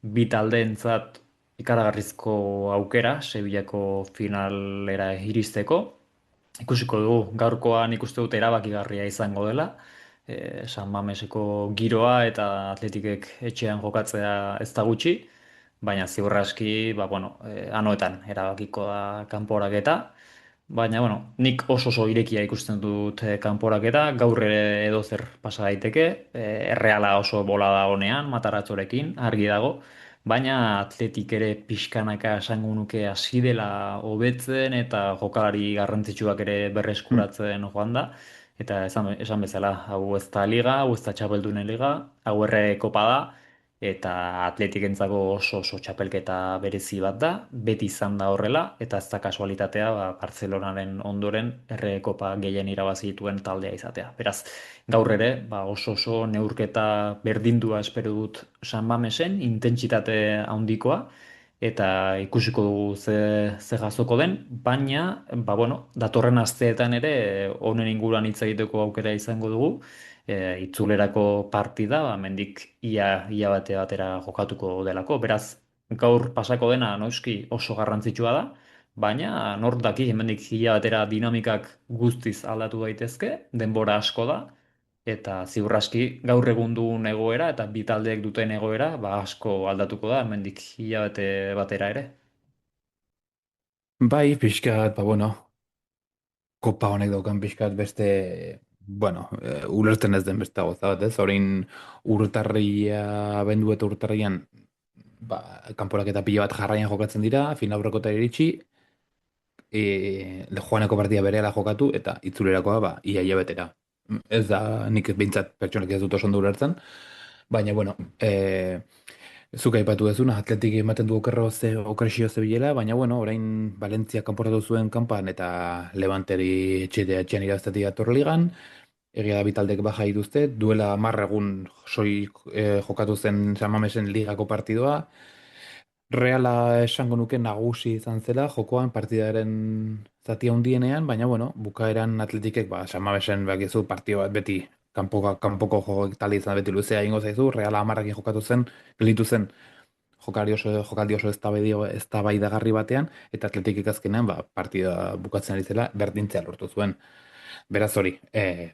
bi taldeentzat ikaragarrizko aukera, Sevillako finalera iristeko. Ikusiko dugu, gaurkoan ikuste dut erabakigarria izango dela. San Mameseko giroa eta Atletikek etxean jokatzea ez da gutxi, baina ziur aski, ba, bueno, anoetan erabakiko da kanporaketa. Baina, bueno, nik oso irekia ikusten dut kanporaketa, gaur ere edozer pasa daiteke, Erreala oso bolada honean, Mataratzorekin, argi dago, baina Atletik ere pixkanaka esango nuke hasi dela hobetzen eta jokalari garrantzitsuak ere Hmm. berreskuratzen joan da. Eta esan bezala, hau ez da liga, hau ez da txapeldunen liga, hau erre kopa da, eta Atletikentzako oso txapelketa berezi bat da, beti izan da horrela, eta ez da kasualitatea ba, Barcelonaren ondoren erre kopa gehien irabazi dituen taldea izatea. Beraz, gaur ere, ba, oso neurketa berdindua espero dut San Mamesen, intentsitate handikoa, eta ikusiko dugu ze jasoko den, baina, ba, bueno, datorren asteetan ere, honen inguruan hitz egiteko aukera izango dugu, itzulerako partida, ba, mendik ia batera jokatuko delako, beraz, gaur pasako dena, noizki oso garrantzitsua da, baina, nor daki, hemendik ia batera dinamikak guztiz aldatu daitezke, denbora asko da, eta ziur aski gaur egun dugun egoera eta bi taldeek duten egoera ba asko aldatuko da hemendik hilabete batera ere. Bai, pixka bat, ba, bueno, kopa honek daukan pixka bat beste, bueno, ulertzen ez den beste gauza bat, ez? Orain urtarria, abendu eta urtarrian, ba, kanporaketa pila bat jarraian jokatzen dira, final aurrekotara iritsi, Joaneko partida berehala jokatu eta itzulerakoa ba ia hilabetera. Ez da nik behintzat pertsonak ez dut oso ondo ulertzen, baina bueno, zuk aipatu duzuna Atletik ematen du okerrexio zebilela, baina bueno, orain Valentzia kanporatu zuen kanpan eta Levanteri etxean irabaztetik dator ligan. Egia da bitaldek baja dituzte, duela 10 egun jokatu zen San Mamesen ligako partidua. Reala esango nuke nagusi izan zela jokoan partidaren zati handienean, baina bueno, bukaeran Atletikek ba San Mamesen bakizu partido bat beti kanpoko jogo talde izan beti luzea egingo zaizu, Reala 10ekin jokatu zen, gelditu zen jokaldi oso eztabaidagarri batean eta Atletikek azkenean ba partida bukatzen ari zela berdintzea lortu zuen. Beraz hori,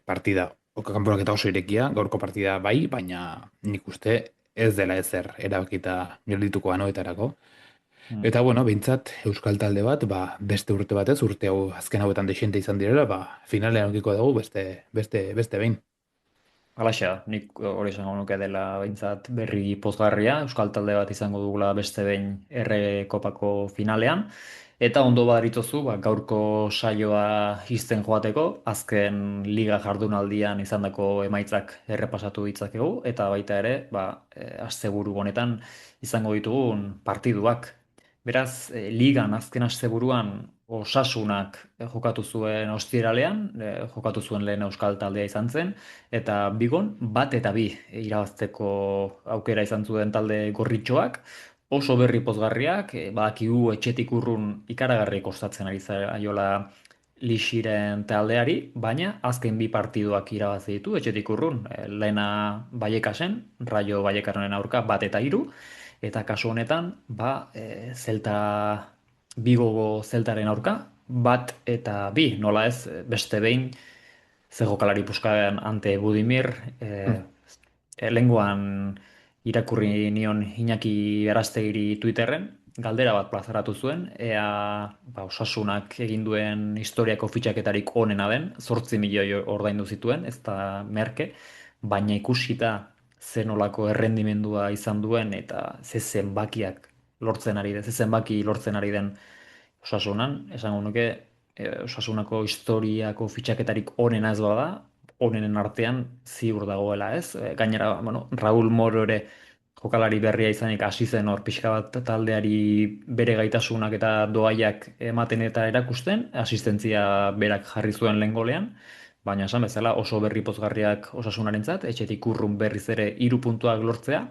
partida kanporak eta oso irekia, gaurko partida bai, baina nik uste ez dela ezer erabakita geldituko anoetarako. Hmm. Eta bueno, behintzat euskal talde bat, ba, beste urte batez, urte hau azken hauetan desente izan direla, ba, finalean aukiko dugu beste behin. Halaxe da, nik hori esango nuke dela behintzat berri pozgarria, Euskal talde bat izango dugula beste behin erre kopako finalean. Eta ondo badarituzu, ba, gaurko saioa izten joateko, azken liga jardunaldian izandako emaitzak errepasatu ditzakegu, eta baita ere, ba, asteburu honetan izango ditugun partiduak. Beraz, ligan azken asteburuan Osasunak jokatu zuen ostiralean, jokatu zuen lehen euskal taldea izan zen, eta bigon bat eta bi irabazteko aukera izan zuen talde gorritxoak, oso berri pozgarriak, badakigu etxetik urrun ikaragarri kostatzen ari zaiola lixiren taldeari, baina azken bi partiduak irabazi ditu etxetik urrun. Lehena Baiekasen, Rayo Baiekaren aurka bat eta hiru, eta kasu honetan, ba, Bigogo zeltaren aurka, bat eta bi, nola ez, beste behin, ze jokalari puskabean ante Budimir, Hmm. lenguan irakurri nion Iñaki Berastegiri Twitterren, galdera bat plazaratu zuen, ea Osasunak egin duen historiako fitxaketarik onena den, 8 milioi ordaindu zituen, ez da merke, baina ikusita zer nolako errendimendua izan duen eta ze zenbakiak lortzen ari den, ze zenbaki lortzen ari den Osasunan, esango nuke Osasunako historiako fitxaketarik onena ez bada, onenen artean ziur dagoela, ez? Gainera, bueno, Raúl Moro ere jokalari berria izanik hasi zen hor pixka bat taldeari bere gaitasunak eta doaiak ematen eta erakusten, asistentzia berak jarri zuen lehen golean, baina esan bezala oso berri pozgarriak Osasunarentzat, etxetik urrun berriz ere 3 puntuak lortzea,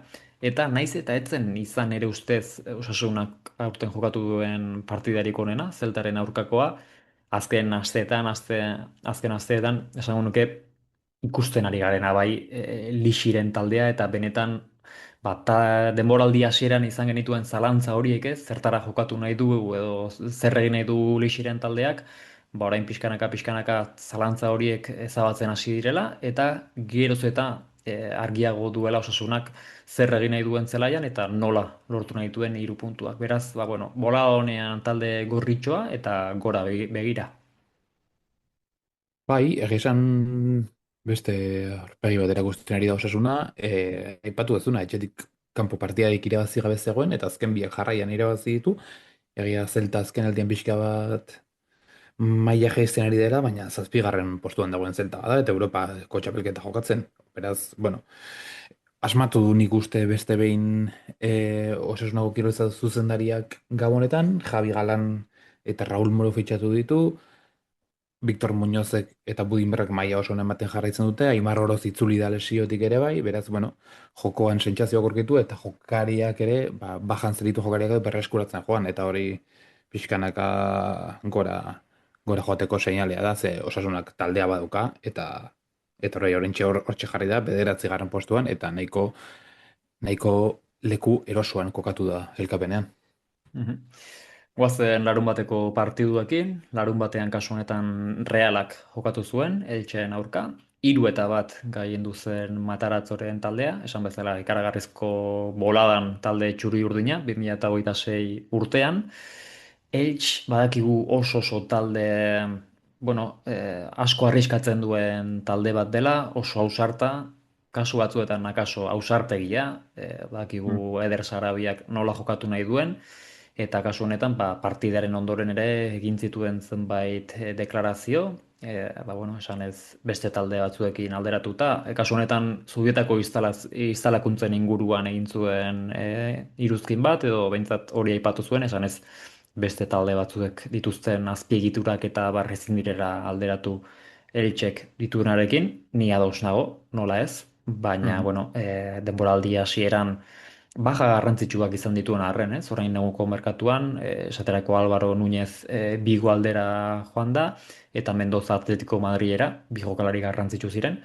eta naiz eta etzen izan ere ustez Osasunak aurten jokatu duen partidarik onena, Zeltaren aurkakoa, azken asteetan, esango nuke ikusten ari garena bai Lixiren taldea eta benetan denboraldi hasieran izan genituen zalantza horiek ez, zertara jokatu nahi du edo zer egin nahi du Lixiren taldeak, orain pixkanaka zalantza horiek ezabatzen hasi direla eta geroz eta argiago duela Osasunak zer egin nahi duen zelaian eta nola lortu nahi duen 3 puntuak. Beraz, bueno, bola honean talde gorritxoa eta gora begira. Bai, egia esan beste aurpegi bat erakusten ari da Osasuna, aipatu duzuna, etxetik kanpo partidarik irabazi gabe zegoen, eta azken biak jarraian irabazi ditu, egia Zelta azken aldian pixka bat maila jaisten ari dela, baina zazpigarren postuan dagoen Zelta da, eta Europako txapelketa jokatzen. Beraz, bueno, asmatu du nik uste beste behin Osasunako kirolza zuzendariak gabonetan, Javi Galan eta Raúl Moro fitxatu ditu, Victor Muñozek eta Budinberrek maila oso onen ematen jarraitzen dute, Aimar Oroz itzuli da lesiotik ere bai, beraz, bueno, jokoan sentsazioak aurkitu eta jokariak ere, bajan zeritu jokariak ere berreskuratzen joan, eta hori pixkanaka gora joateko seinalea da, ze Osasunak taldea baduka, eta hori hortxe jarri da, 9. postuan, eta nahiko leku erosoan kokatu da elkapenean. Mhm. Goazen larun bateko partiduekin, larun batean kasu honetan Realak jokatu zuen, Eltxeen aurka, 3-1 gaiendu zen Mataratzoren taldea, esan bezala ikaragarrizko boladan talde txuri urdina, 2026 urtean. Eltx badakigu oso talde, bueno, asko arriskatzen duen talde bat dela, oso ausarta, kasu batzuetan akaso ausartegia, badakigu Eder Sarabiak nola jokatu nahi duen, eta kasu honetan partidaren ondoren ere egin zituen zenbait deklarazio, bueno, esan ez beste talde batzuekin alderatuta. Kasu honetan Zubietako instalakuntzen inguruan egin zuen iruzkin bat, edo behintzat hori aipatu zuen, esan ez beste talde batzuek dituzten azpiegiturak eta ezin direla alderatu Eltxek dituenarekin, ni ados nago, nola ez, baina, bueno, denboraldi hasieran baja garrantzitsuak izan dituen arren, ez? Orain neguko merkatuan, esaterako Álvaro Núñez Bigo aldera joan da, eta Mendoza Atletico Madrilera, bi jokalari garrantzitsu ziren,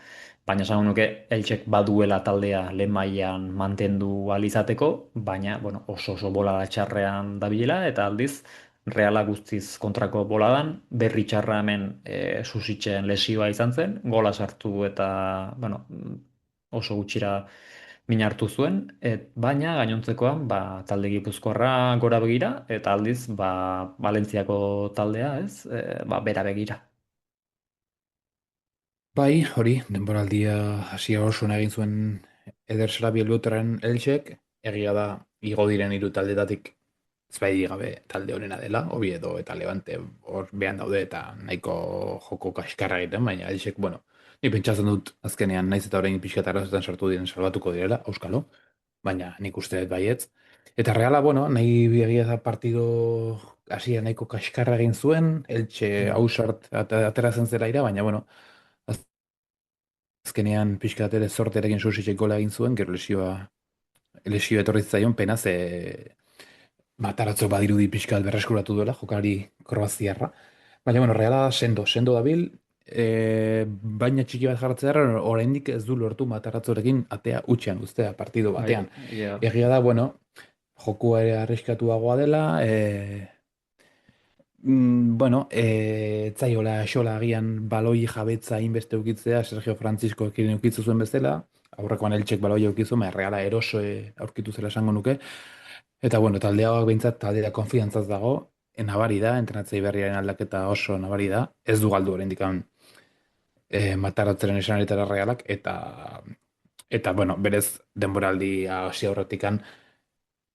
baina esan nuke Eltxek baduela taldea lehen mailan mantendu ahal izateko, baina bueno, oso bola txarrean dabilela, eta aldiz Reala guztiz kontrako boladan, berri txarra hemen Susitzen lesioa izan zen, gola sartu eta bueno, oso gutxira min hartu zuen, baina gainontzekoan talde gipuzkoarra gora begira, eta aldiz Valentziako taldea, ez, bera begira. Bai, hori, denboraldia hasia oso egin zuen Eder Sarabi Luterren Elxek, egia da igo diren 3 taldetatik ezbairik gabe talde honena dela, Oviedo eta Levante hor behan daude eta nahiko joko kaskarra egiten, baina Elxek, bueno, ni pentsatzen dut azkenean naiz eta orain pixka arazoetan sartu diren salbatuko direla, auskalo, baina nik uste dut baietz. Eta Reala, bueno, nahi egia da partido hasia nahiko kaskarra egin zuen, Elche ausart ateratzen zelaira, baina, bueno, azkenean pixka ere zorterekin Susicek gola egin zuen, gero lesio etorri zaion pena ze Mataratzo badirudi pixka berreskuratu duela, jokari kroaziarra. Baina, bueno, Reala sendo dabil, baina txiki bat jarratzea oraindik ez du lortu Mataratzorekin atea utxean ustea partido batean. Egia da, bueno, joku ere arriskatuagoa dela, Bueno, ez zaiola xola agian baloi jabetza hainbeste ukitzea, Sergio Francisco ekin ukitzu zuen bezala, aurrekoan eltsek baloi ukizu, Reala eroso aurkitu zela esango nuke. Eta bueno, talde hauak behintzat taldea konfiantzaz dago, nabari da, entrenatzei berriaren aldaketa oso nabari da, ez du galdu oraindik mataratzeren esanetara Realak, eta bueno, berez denboraldi hasi aurretikan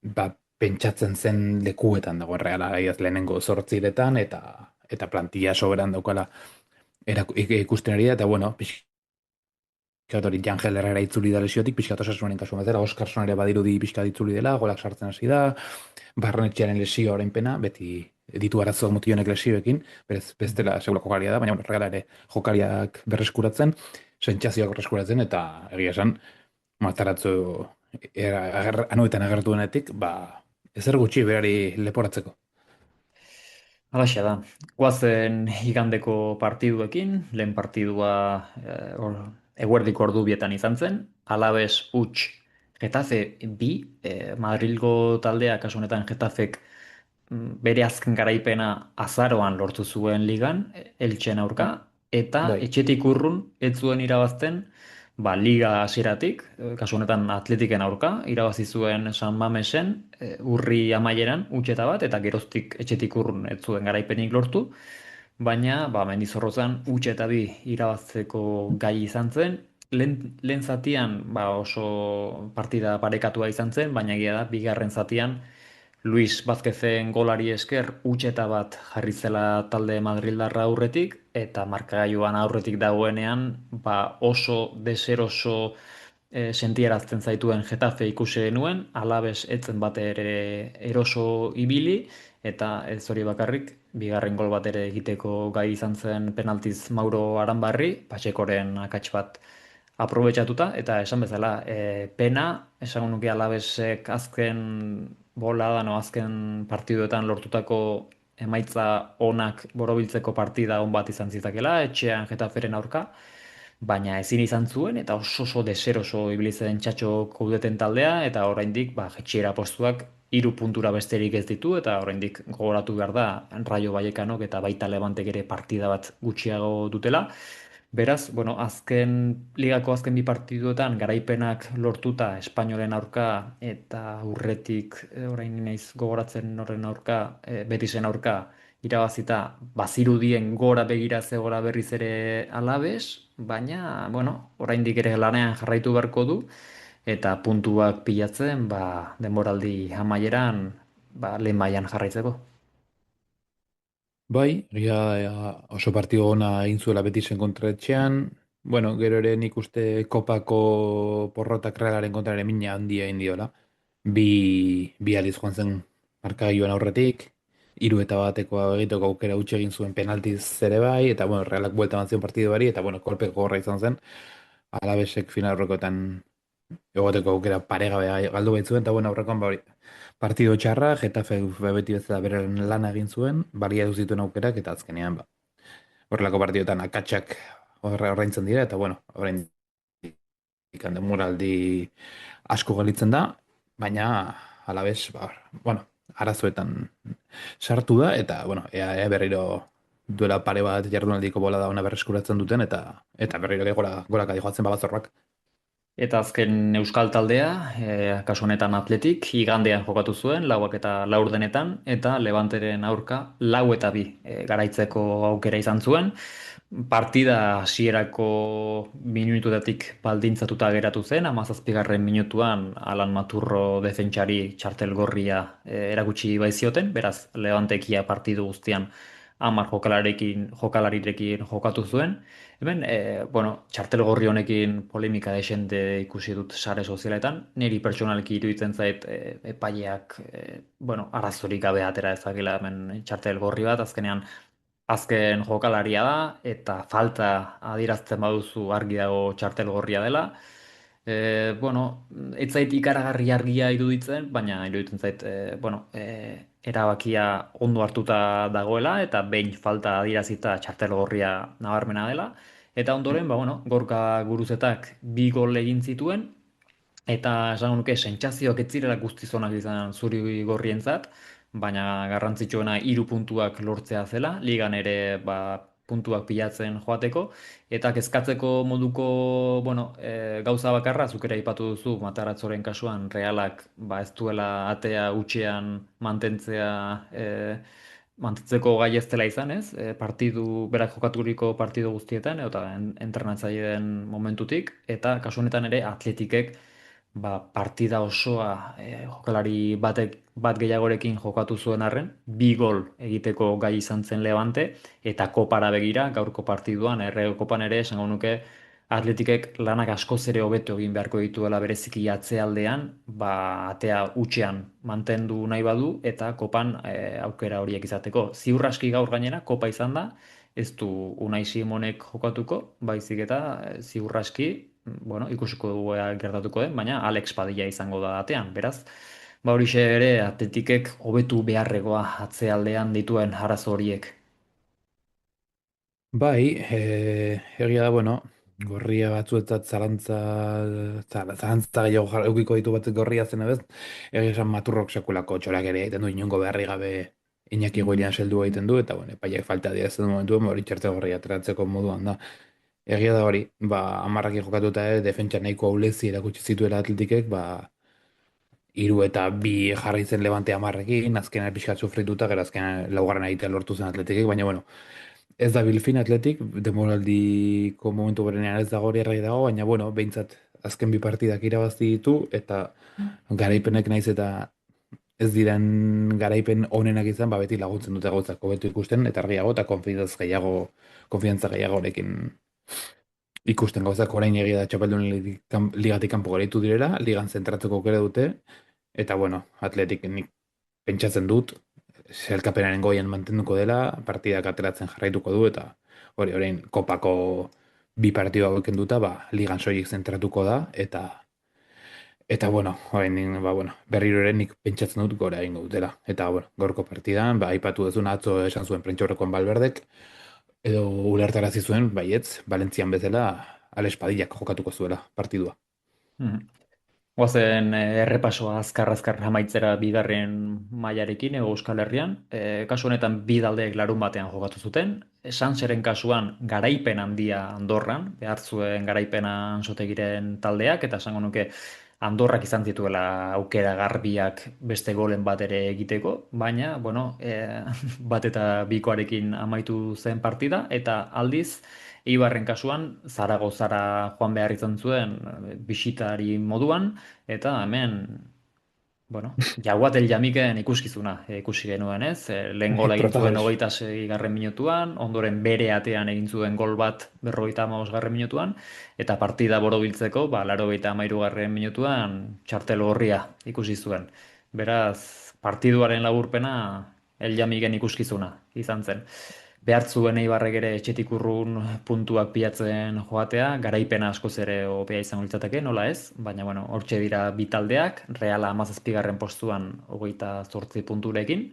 ba, pentsatzen zen lekuetan dago Reala aiaz lehenengo zortziretan, eta plantilla soberan daukala ikusten ari da, eta bueno, pixkat hori Jangel Herrera itzuli da lesiotik, pixkat Osasunen kasuan bezala, Oskarson ere badirudi pixkat itzuli dela, golak sartzen hasi da, Barrenetxearen lesio orainpena, beti ditu arazoak mutillonek lesioekin, berez bestela segura jokaria da, baina bueno, Reala ere jokariak berreskuratzen, sentsazioak berreskuratzen, eta egia esan, Matarazzo anuetan agertuenetik, ba, ezer gutxi berari leporatzeko. Halaxe da. Goazen igandeko partiduekin, lehen partidua eguerdiko ordu bietan izan zen, Alabes huts Getafe bi, Madrilgo taldea, kasu honetan Getafek bere azken garaipena azaroan lortu zuen ligan, Eltxen aurka, eta Bai, etxetik urrun ez zuen irabazten, ba, liga hasieratik, kasu honetan Atletiken aurka, irabazi zuen San Mamesen, urri amaieran, utxeta bat, eta geroztik etxetik urrun ez zuen garaipenik lortu, baina ba, Mendizorrozan utxeta bi irabazteko gai izan zen, lehen zatian ba, oso partida parekatua izan zen, baina egia da, bigarren zatian, Luis Vázquezen golari esker utxeta bat jarri zela talde Madrildarra aurretik eta markagailuan aurretik dagoenean ba oso deseroso sentierazten zaituen Getafe ikusi genuen, Alabes etzen bate ere eroso ibili eta ez hori bakarrik bigarren gol bat ere egiteko gai izan zen penaltiz Mauro Aranbarri, Patxekoren akats bat aprobetxatuta, eta esan bezala, pena, esan nuke Alabesek azken bolada, no, azken partiduetan lortutako emaitza onak borobiltzeko partida on bat izan zitakela, etxean Getaferen aurka, baina ezin izan zuen, eta oso deseroso ibili zen txatxo kuudeten taldea, eta oraindik ba, jetxiera postuak 3 puntura besterik ez ditu, eta oraindik gogoratu behar da Rayo Vallecanok eta baita Levantek ere partida bat gutxiago dutela. Beraz, bueno, ligako azken bi partiduetan garaipenak lortuta Espainolen aurka eta urretik orain naiz gogoratzen horren aurka, Betisen aurka irabazita bazirudien gora begira zegora berriz ere Alabes, baina, bueno, oraindik ere lanean jarraitu beharko du eta puntuak pilatzen, ba, denboraldi amaieran, ba, lehen mailan jarraitzeko. bai, oso partido ona egin zuela Betisen kontra etxean, bueno, gero ere nik uste kopako porrotak Realaren kontra ere mina handia egin diola. Bi aldiz joan zen markagailuan aurretik, 3-1 egiteko aukera utxe egin zuen penaltiz ere bai, eta bueno, Realak buelta eman zion partiduari, eta bueno, kolpe gogorra izan zen, Alabesek final aurrekoetan egoteko aukera paregabe galdu baitzuen, eta bueno, aurrekoan ba hori. Partido txarra, Getafe beti bezala beren lana egin zuen, balia zituen aukerak, eta azkenean ba, horrelako partidotan akatsak ordaintzen dira, eta bueno, orain denboraldi asko galitzen da, baina alabez, ba, bueno, arazoetan sartu da, eta bueno, ea berriro duela pare bat jardunaldiko bola da ona berreskuratzen duten, eta berriro golak joatzen babazorrak. Eta azken Euskal taldea, kasu honetan Atletik, igandean jokatu zuen, 4:04 eta Levanteren aurka 4-2 garaitzeko aukera izan zuen. Partida hasierako minutuetatik baldintzatuta geratu zen, 17. minutuan Alan Maturro defentsari txartel gorria erakutsi baizioten, beraz Levantekia partidu guztian 10 jokalarirekin jokatu zuen. Hemen, bueno, txartel gorri honekin polemika desente ikusi dut sare sozialetan. Niri pertsonalki iruditzen zait epaileak, bueno, arazorik gabe atera ezakela hemen txartel gorri bat, azkenean azken jokalaria da, eta falta adierazten baduzu argi dago txartel gorria dela. Bueno, ez zait ikaragarri argia iruditzen, baina iruditzen zait, bueno, erabakia ondo hartuta dagoela, eta behin falta adierazita txartel gorria nabarmena dela. Eta ondoren, ba, bueno, Gorka Guruzetak 2 gol egin zituen, eta esan nuke sentsazioak ez zirela guztiz onak izan zuri gorrientzat, baina garrantzitsuena 3 puntuak lortzea zela, ligan ere puntuak pilatzen joateko, eta kezkatzeko moduko, bueno, gauza bakarra, zuk ere aipatu duzu, Mataratzoren kasuan, Realak ez duela atea utxean mantentzeko gai ez dela izan, ez? Partidu, berak jokaturiko partidu guztietan, eta entrenatzaileen momentutik, eta kasu honetan ere atletikek partida osoa jokalari bat gehiagorekin jokatu zuen arren, 2 gol egiteko gai izan zen Levante, eta kopara begira, gaurko partiduan, Errege kopan ere, esango nuke, Atletikek lanak askoz ere hobeto egin beharko dituela bereziki atzealdean, atea hutsean mantendu nahi badu eta kopan aukera horiek izateko. Ziur aski gaur gainera kopa izan da, ez du Unai Simonek jokatuko, baizik eta ziur aski, bueno, ikusiko dugu ea gertatuko den, baina Alex Padilla izango da atean, beraz. Horixe ere Atletikek hobetu beharregoa atzealdean dituen arazo horiek. Bai, egia da, bueno, gorria batzuetat zalantza gehiago eukiko ditu bat gorria zen ebez, egia esan Maturrok sekulako txolak ere egiten du, inongo beharri gabe Iñaki Goirian seldu egiten du, eta bueno, epaiak falta dira ez du momentu, hori txerte gorria ateratzeko moduan da. Egia da hori, amarraki jokatuta defentsa nahiko aulezi erakutsi zituela Atletikek, 3-2 jarri zen Levante amarrekin, azkenean pixkat sufrituta, gero azkenean laugarren egitea lortu zen Atletikek, baina bueno, ez da bilfin Atletik, demoraldiko momentu berenean ez dago hori errai dago, baina bueno, behintzat azken 2 partidak irabazi ditu, eta garaipenek naiz eta ez diren garaipen onenak izan, beti laguntzen dute gauzak hobetu ikusten, eta argiago eta konfidantza gehiagorekin ikusten gauzak orain egia da txapeldun ligatik kanpo garaitu direla, ligan zentratzeko aukera dute, eta bueno, Atletik nik pentsatzen dut, sailkapenaren goian mantenduko dela, partidak ateratzen jarraituko du, eta hori orain kopako 2 partidu hauek kenduta, ligan soilik zentratuko da, eta bueno, orain, bueno, berriro ere nik pentsatzen dut gora egingo dutela. Eta bueno, gaurko partidan, aipatu duzuna atzo esan zuen prentxaurrekoan Valverdek, edo ulertarazi zuen, baietz, Valentzian bezala, Alex Padillak jokatuko zuela partidua. Mhm. Goazen errepasoa azkar amaitzera bigarren mailarekin Euskal Herrian. Kasu honetan 2 taldeek larun batean jokatu zuten. Sanseren kasuan garaipen handia Andorran, behar zuen garaipena Ansotegiren taldeak, eta esango nuke Andorrak izan zituela aukera garbiak beste golen bat ere egiteko, baina, bueno, 1-2 amaitu zen partida, eta aldiz, Eibarren kasuan, Zaragozara joan behar izan zuen bisitari moduan, eta hemen, bueno, Jaguatel Jamiken ikuskizuna ikusi genuen, ez? Lehen gola egin zuen Protagonista. 26. minutuan, ondoren bere atean egin zuen gol bat 55. minutuan, eta partida borobiltzeko, 83. minutuan txartel gorria ikusi zuen. Beraz, partiduaren laburpena El Jamiken ikuskizuna izan zen. Behar zuen Eibarrek ere etxetik urrun puntuak pilatzen joatea, garaipena askoz ere hobea izango litzateke, nola ez? Baina, bueno, hortxe dira 2 taldeak, Reala 17. postuan 28 punturekin,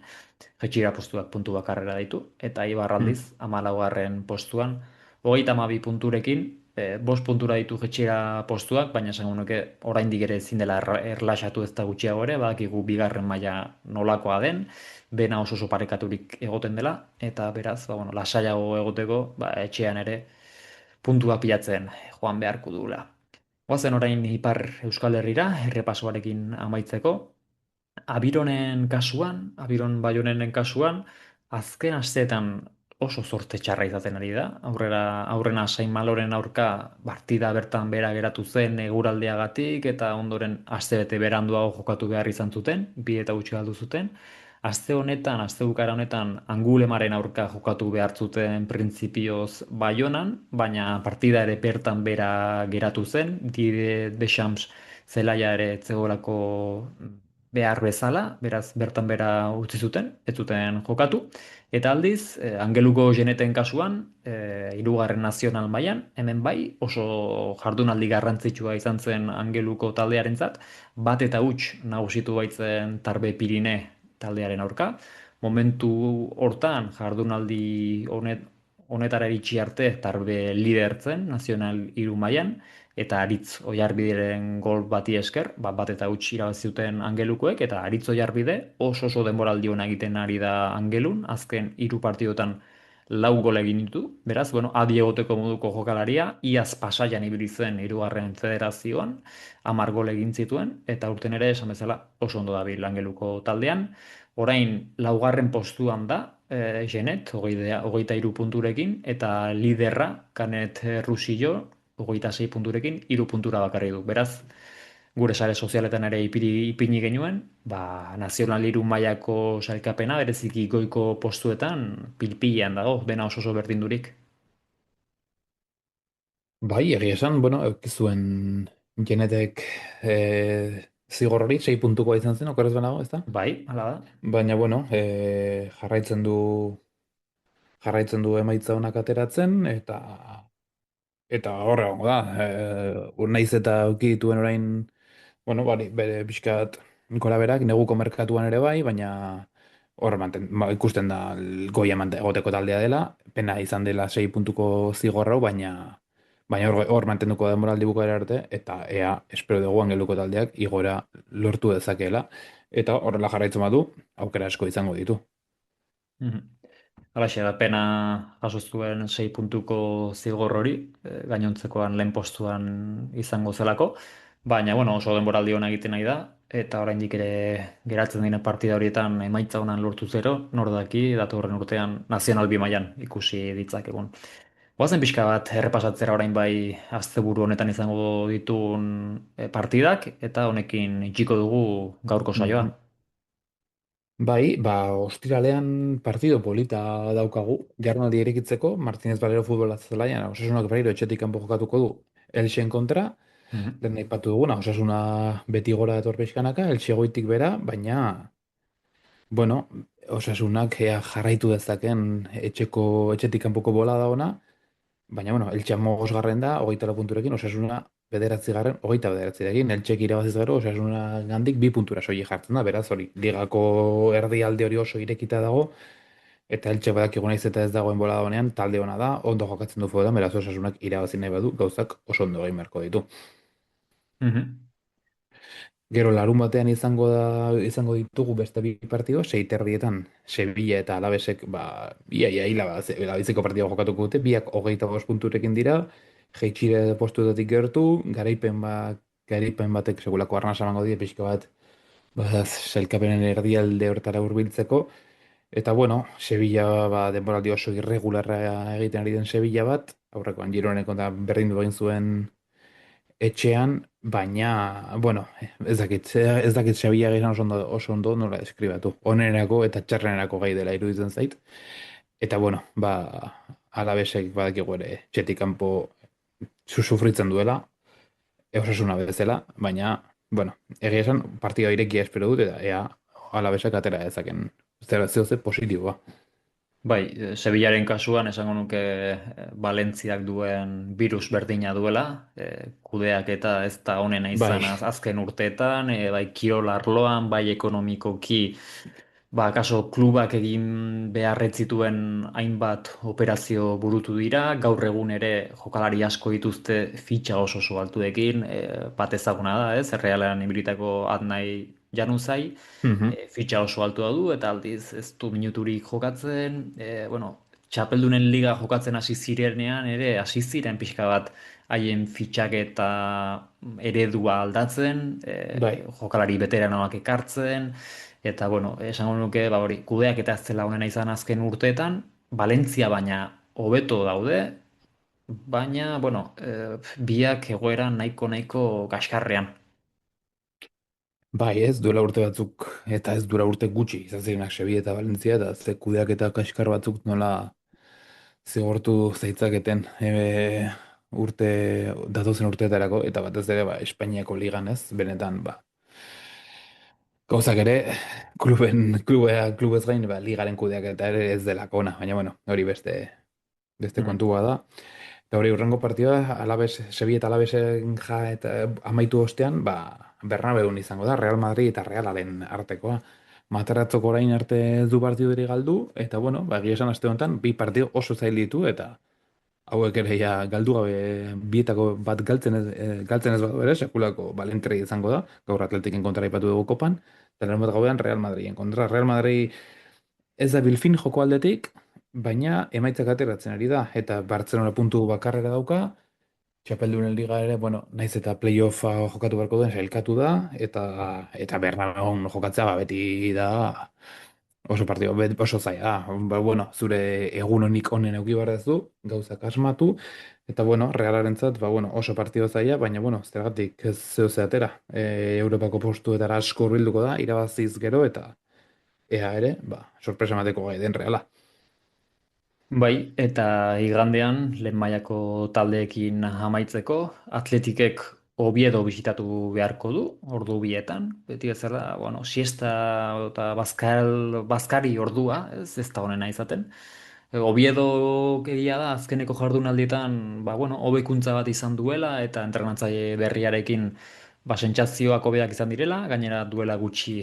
jetxira postuak puntu bakarrera ditu, eta Eibar aldiz 14. postuan 32 punturekin, 5 puntura ditu jetxira postuak, baina esango nuke oraindik ere ezin dela erlaxatu ez da gutxiago ere, badakigu bigarren maila nolakoa den, dena oso parekaturik egoten dela, eta beraz, bueno, lasaiago egoteko, etxean ere puntua pilatzen joan beharko dugula. Goazen orain Ipar Euskal Herrira, errepasoarekin amaitzeko. Abiron Baionenen kasuan, azken asteetan oso zorte txarra izaten ari da. Aurrena Saint Maloren aurka partida bertan bera geratu zen eguraldiagatik, eta ondoren astebete beranduago jokatu behar izan zuten, 2-0 galdu zuten. Aste bukara honetan Angulemaren aurka jokatu behar zuten printzipioz Baionan, baina partida ere bertan bera geratu zen, Didier Deschamps zelaia ere zegoelako behar bezala, beraz bertan bera utzi zuten, ez zuten jokatu. Eta aldiz, Angeluko Geneten kasuan, 3. nazional mailan, hemen bai, oso jardunaldi garrantzitsua izan zen Angeluko taldearentzat, 1-0 nagusitu baitzen Tarbe Pirine taldearen aurka. Momentu hortan, jardunaldi honetara iritsi arte tarbe lidertzen nazional hiru mailan eta Aritz Oiarbideren gol bati esker, bat eta huts irabazi zuten Angelukoek eta Aritz Oiarbide oso denboraldi ona egiten ari da Angelun, azken hiru partidotan lau gol egin ditu. Beraz, bueno, adi egoteko moduko jokalaria, iaz pasaian ibili zen hirugarren federazioan, 10 gol egin zituen eta urten ere esan bezala oso ondo dabil Angeluko taldean. Orain laugarren postuan da, Genet, hogeita hiru punturekin, eta liderra, Kanet Rusillo, hogeita sei punturekin, hiru puntura bakarri du. Beraz, gure sare sozialetan ere ipini genuen, nazional hiru mailako sailkapena, bereziki goiko postuetan, pilpilean dago, dena oso berdindurik. Bai, egia esan, bueno, zuen Genetek zigor hori, 6 puntukoa izan zen, okerrez banago, ez da? Bai, hala da. Baina, bueno, jarraitzen du emaitza onak ateratzen, eta horre gongo da. Naiz eta auki dituen orain, bueno, bere pixkat gora berak, neguko merkatuan ere bai, baina ikusten da goia egoteko taldea dela, pena izan dela 6 puntuko zigor hau, baina hor mantenduko da moraldi bukaera arte, eta ea espero dugu Angeluko taldeak igora lortu dezakeela, eta horrela jarraitzen badu, aukera asko izango ditu. Mhm. Halaxe, da pena jaso zuen 6 puntuko zigor hori, gainontzekoan lehen postuan izango zelako, baina bueno, oso denboraldi ona egiten nahi da, eta oraindik ere geratzen diren partida horietan emaitza onan lortu zero, nor daki datorren urtean nazional bi mailan ikusi ditzakegun. Goazen pixka bat errepasatzera orain bai asteburu honetan izango ditun partidak, eta honekin itxiko dugu gaurko saioa. Mhm. Bai, ostiralean partido polita daukagu, jardunaldi irekitzeko, Martínez Valero futbola zelaian, Osasunak berriro etxetik kanpo jokatuko du Elxen kontra, Mhm. lehen aipatu duguna, Osasuna beti gora dator pixkanaka, Elxe goitik bera, baina, bueno, Osasunak ea jarraitu dezaken etxetik kanpoko bola da ona, baina, bueno, Elche garren da, 24 punturekin, Osasuna bederatzi garren, 29 Eltxek irabaziz gero, Osasuna gandik 2 puntura soilik jartzen da, beraz, hori, ligako erdialde hori oso irekita dago, eta Eltxe badakigu naiz eta ez dagoen bola honean, talde ona da, ondo jokatzen du futbolan, beraz, Osasunak irabazi nahi badu, gauzak oso ondo egin beharko ditu. Mhm. Gero larun batean izango ditugu beste bi partido, 6 Sevilla eta Alavesek, ia labiziko partida jokatuko dute, biak 25 punturekin dira, jeitxire postuetatik gertu, garaipen batek segulako arnasa emango die, pixka bat, sailkapenen erdialde hortara hurbiltzeko, eta bueno, Sevilla denboraldi oso irregularra egiten ari den Sevilla bat, aurrekoan Gironen kontra berdin du egin zuen etxean, baina, bueno, ez dakit Sevilla gizan oso ondo nola eskribatu. Onerako eta txarrenerako gai dela iruditzen zait. Eta, bueno, Alavesek badakigu ere txetik kanpo sufritzen duela, Osasuna bezala, baina, bueno, egia esan, partida irekia espero dut, eta ea Alavesek atera dezaken zehose positiboa. Bai, Sevillaren kasuan esango nuke Valentziak duen virus berdina duela, kudeak eta ez da honena Bai, izan azken urteetan, bai kirol arloan, bai ekonomikoki, kaso klubak egin beharret zituen hainbat operazio burutu dira, gaur egun ere jokalari asko dituzte fitxa oso altuekin, bat ezaguna da, ez, Realean ibilitako Adnai Januzaj, mhm, fitxa oso altua du eta aldiz ez du minuturik jokatzen, bueno, txapeldunen liga jokatzen hasi zirenean ere hasi ziren pixka bat haien fitxak eta eredua aldatzen, bai. jokalari veteranoak ekartzen, eta bueno, esango nuke, hori, kudeak eta ez zela honena izan azken urteetan, Valentzia baina hobeto daude, baina, bueno, biak egoera nahiko kaskarrean. Bai, ez duela urte batzuk, eta ez duela urte gutxi, izan zirenak Sevilla eta Valentzia, eta ze kudeak eta kaskar batzuk nola zigortu zeitzaketen urte, datozen urteetarako, eta batez ere, Espainiako ligan ez, benetan, gauzak ere, klubez gain, ligaren kudeak eta ere ez delako ona, baina bueno, hori beste Mhm. kontua da. Eta hori urrengo partida, Sevilla eta Alavesen ja eta amaitu ostean, Bernabeun izango da, Real Madrid eta Realaren artekoa. Mataratzok orain arte ez du partiduri galdu, eta bueno, ba, egia esan aste honetan, bi partido oso zail ditu, eta hauek ere ja galdu gabe bietako bat galtzen ez badu ere, sekulako balentre izango da, gaur Atletiken kontra ipatu dugu kopan, eta larun bat gauean Real Madriden kontra. Real Madrid ez da bilfin joko aldetik, baina emaitzak ateratzen ari da, eta Barcelona puntu bakarrera dauka, Txapeldunen liga ere, bueno, naiz eta playoffa jokatu beharko duen sailkatu da, eta Bernabeun jokatzea ba, beti da oso partido, oso zaila da. Ba, bueno, zure egun honik onen eduki behar duzu, gauzak asmatu, eta bueno, Realarentzat, ba, bueno, oso partido zaila, baina bueno, zergatik ez zeu atera. Europako postuetara asko hurbilduko da, irabaziz gero, eta ea ere, ba, sorpresa emateko gai den Reala. Bai, eta igandean lehen mailako taldeekin amaitzeko, Atletikek Oviedo bisitatu beharko du, ordu bietan, beti bezala, bueno, siesta eta bazkari ordua, ez da honena izaten. Oviedo egia da, azkeneko jardunaldietan, ba, bueno, hobekuntza bat izan duela, eta entrenatzaile berriarekin ba, sentsazioak hobeak izan direla, gainera duela gutxi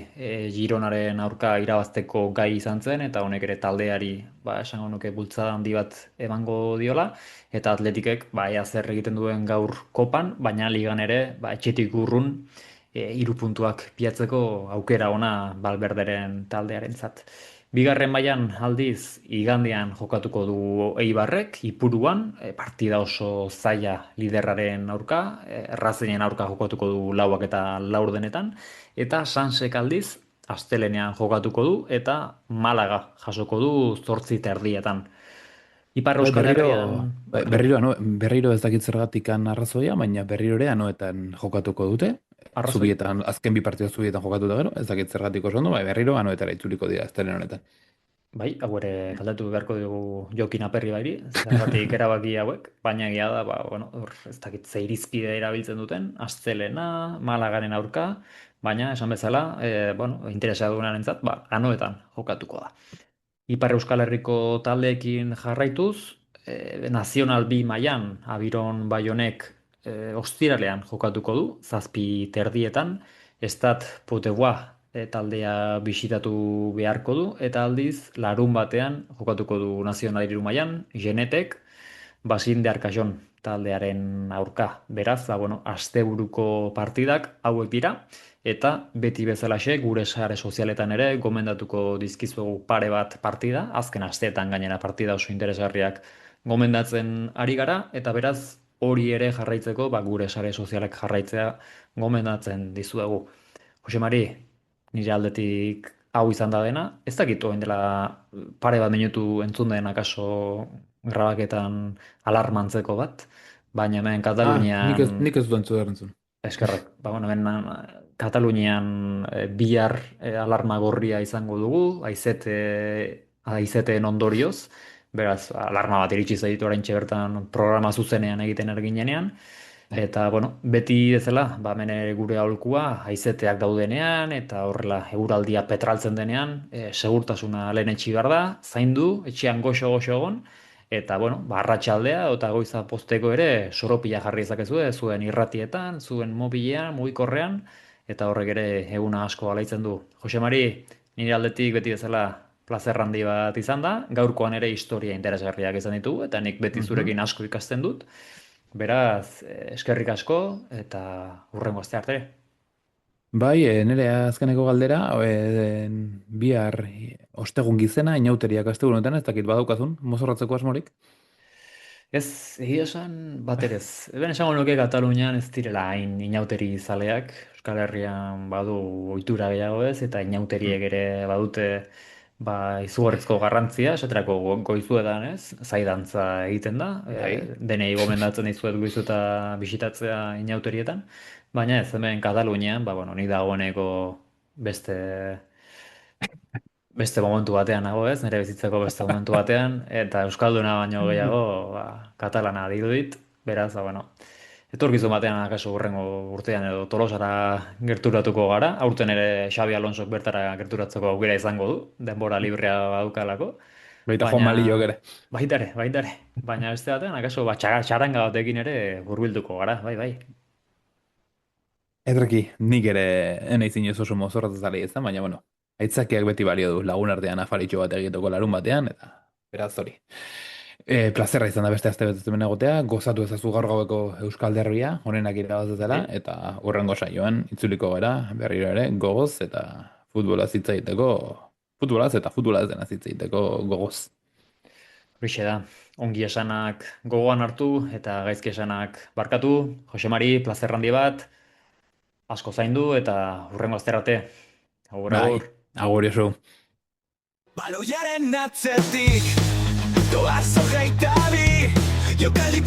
Gironaren aurka irabazteko gai izan zen, eta honek ere taldeari, ba, esango nuke bultzada handi bat emango diola, eta Atletikek, ba, ea zer egiten duen gaur kopan, baina ligan ere, ba, etxetik urrun, 3 puntuak piatzeko aukera ona Valverderen taldearentzat. Bigarren mailan aldiz igandean jokatuko du Eibarrek Ipuruan, partida oso zaila liderraren aurka, Racingen aurka jokatuko du lauak eta laurdenetan, eta Sansek aldiz astelenean jokatuko du eta Malaga jasoko du 8:30. Ipar Bai, Euskal Herrian, bai, berriro ez dakit zergatikan arrazoia, baina berriro ere anoetan jokatuko dute. arrazoi. Zubietan, azken bi partida zubietan jokatu da gero, ez dakit zergatik oso ondo, bai, berriro anoetara itzuliko dira aztelen honetan. Bai, hau ere galdetu beharko dugu Jokin Aperri bairi, zergatik erabaki hauek, baina egia da, ba, bueno, ez dakit ze irizpide erabiltzen duten, Astelena, Malagaren aurka, baina esan bezala, bueno, interesa duenarentzat, ba, anoetan jokatuko da. Ipar Euskal Herriko taldeekin jarraituz, Nazional B mailan Abiron Baionek ostiralean jokatuko du, 7:30, Estat Poteboa taldea bisitatu beharko du, eta aldiz larun batean jokatuko du Nazional Hiru mailan, Genetek Basin de Arkajon taldearen aurka. Beraz, ba, bueno, asteburuko partidak hauek dira, eta beti bezalaxe gure sare sozialetan ere gomendatuko dizkizuegu pare bat partida, azken asteetan gainera partida oso interesgarriak gomendatzen ari gara, eta beraz hori ere jarraitzeko ba, gure sare sozialek jarraitzea gomendatzen dizuegu. Jose Mari, nire aldetik hau izan da dena, ez dakit orain dela pare bat minutu entzun den akaso grabaketan alarmantzeko bat, baina hemen Katalunian Nik ez duen entzun. eskerrak, ba, bueno, hemen Katalunian bihar alarma gorria izango dugu, haizeteen ondorioz, beraz, alarma bat iritsi zaitu oraintxe bertan programa zuzenean egiten erginenean, eta, bueno, beti bezala, ba, hemen ere gure aholkua, haizeteak daudenean, eta horrela eguraldia petraltzen denean, segurtasuna lehenetsi behar da, zaindu, etxean goxo-goxo egon, eta, bueno, ba, arratsaldea eta goiza posteko ere soropila jarri ezakezue, zuen irratietan, zuen mobilean, mugikorrean, eta horrek ere eguna asko alaitzen du. Jose Mari, nire aldetik beti bezala plazer handi bat izan da, gaurkoan ere historia interesgarriak izan ditugu, eta nik beti zurekin asko ikasten dut. Beraz, eskerrik asko, eta hurrengo aste arte. Bai, nire azkeneko galdera, bihar ostegun gizena, inauteriak astegun honetan, ez dakit badaukazun, mozorratzeko asmorik? Ez, egia esan, bat ere ez. Ben esango nuke Katalunian ez direla hain inauteri zaleak. Euskal Herrian badu ohitura gehiago ez, eta inauteriek ere badute ba, izugarrizko garrantzia, esaterako goizuetan ez, zaidantza egiten da. Bai. Denei gomendatzen dizuet goizueta bisitatzea inauterietan. Baina ez, hemen Katalunian, ba, bueno, nik dagoeneko beste beste momentu batean nago ez, nire bizitzeko beste momentu batean, eta Euskalduna baino gehiago, ba, katalana dirudit, beraz, ba, bueno, etorkizun batean akaso hurrengo urtean edo Tolosara gerturatuko gara, aurten ere Xabi Alonsok bertara gerturatzeko aukera izango du, denbora librea badukalako, Baita Juan Maliok ere. baita ere, baina beste batean akaso ba, txaranga batekin ere hurbilduko gara, bai, bai. Ederki, nik ere enaiz inoz oso mozorratzaz ari ez da, baina bueno, aitzakiak beti balio du lagun artean afaritxo bat egiteko larun batean, eta beraz hori. Plazerra izan da beste aste bet hemen egotea, gozatu ezazu gaur gaueko Euskal Derbia, honenak irabaztela, eta hurrengo saioan itzuliko gara, berriro ere, gogoz eta futbolaz hitz egiteko, futbolaz eta futbolaz dena hitz egiteko gogoz. Horixe da, ongi esanak gogoan hartu eta gaizki esanak barkatu. Jose Mari, plazer handi bat, asko zaindu eta hurrengo azterate. Agur, Bai, agur. agur Josu. Baloiaren atzetik Doaz hogeita bi Jokaldi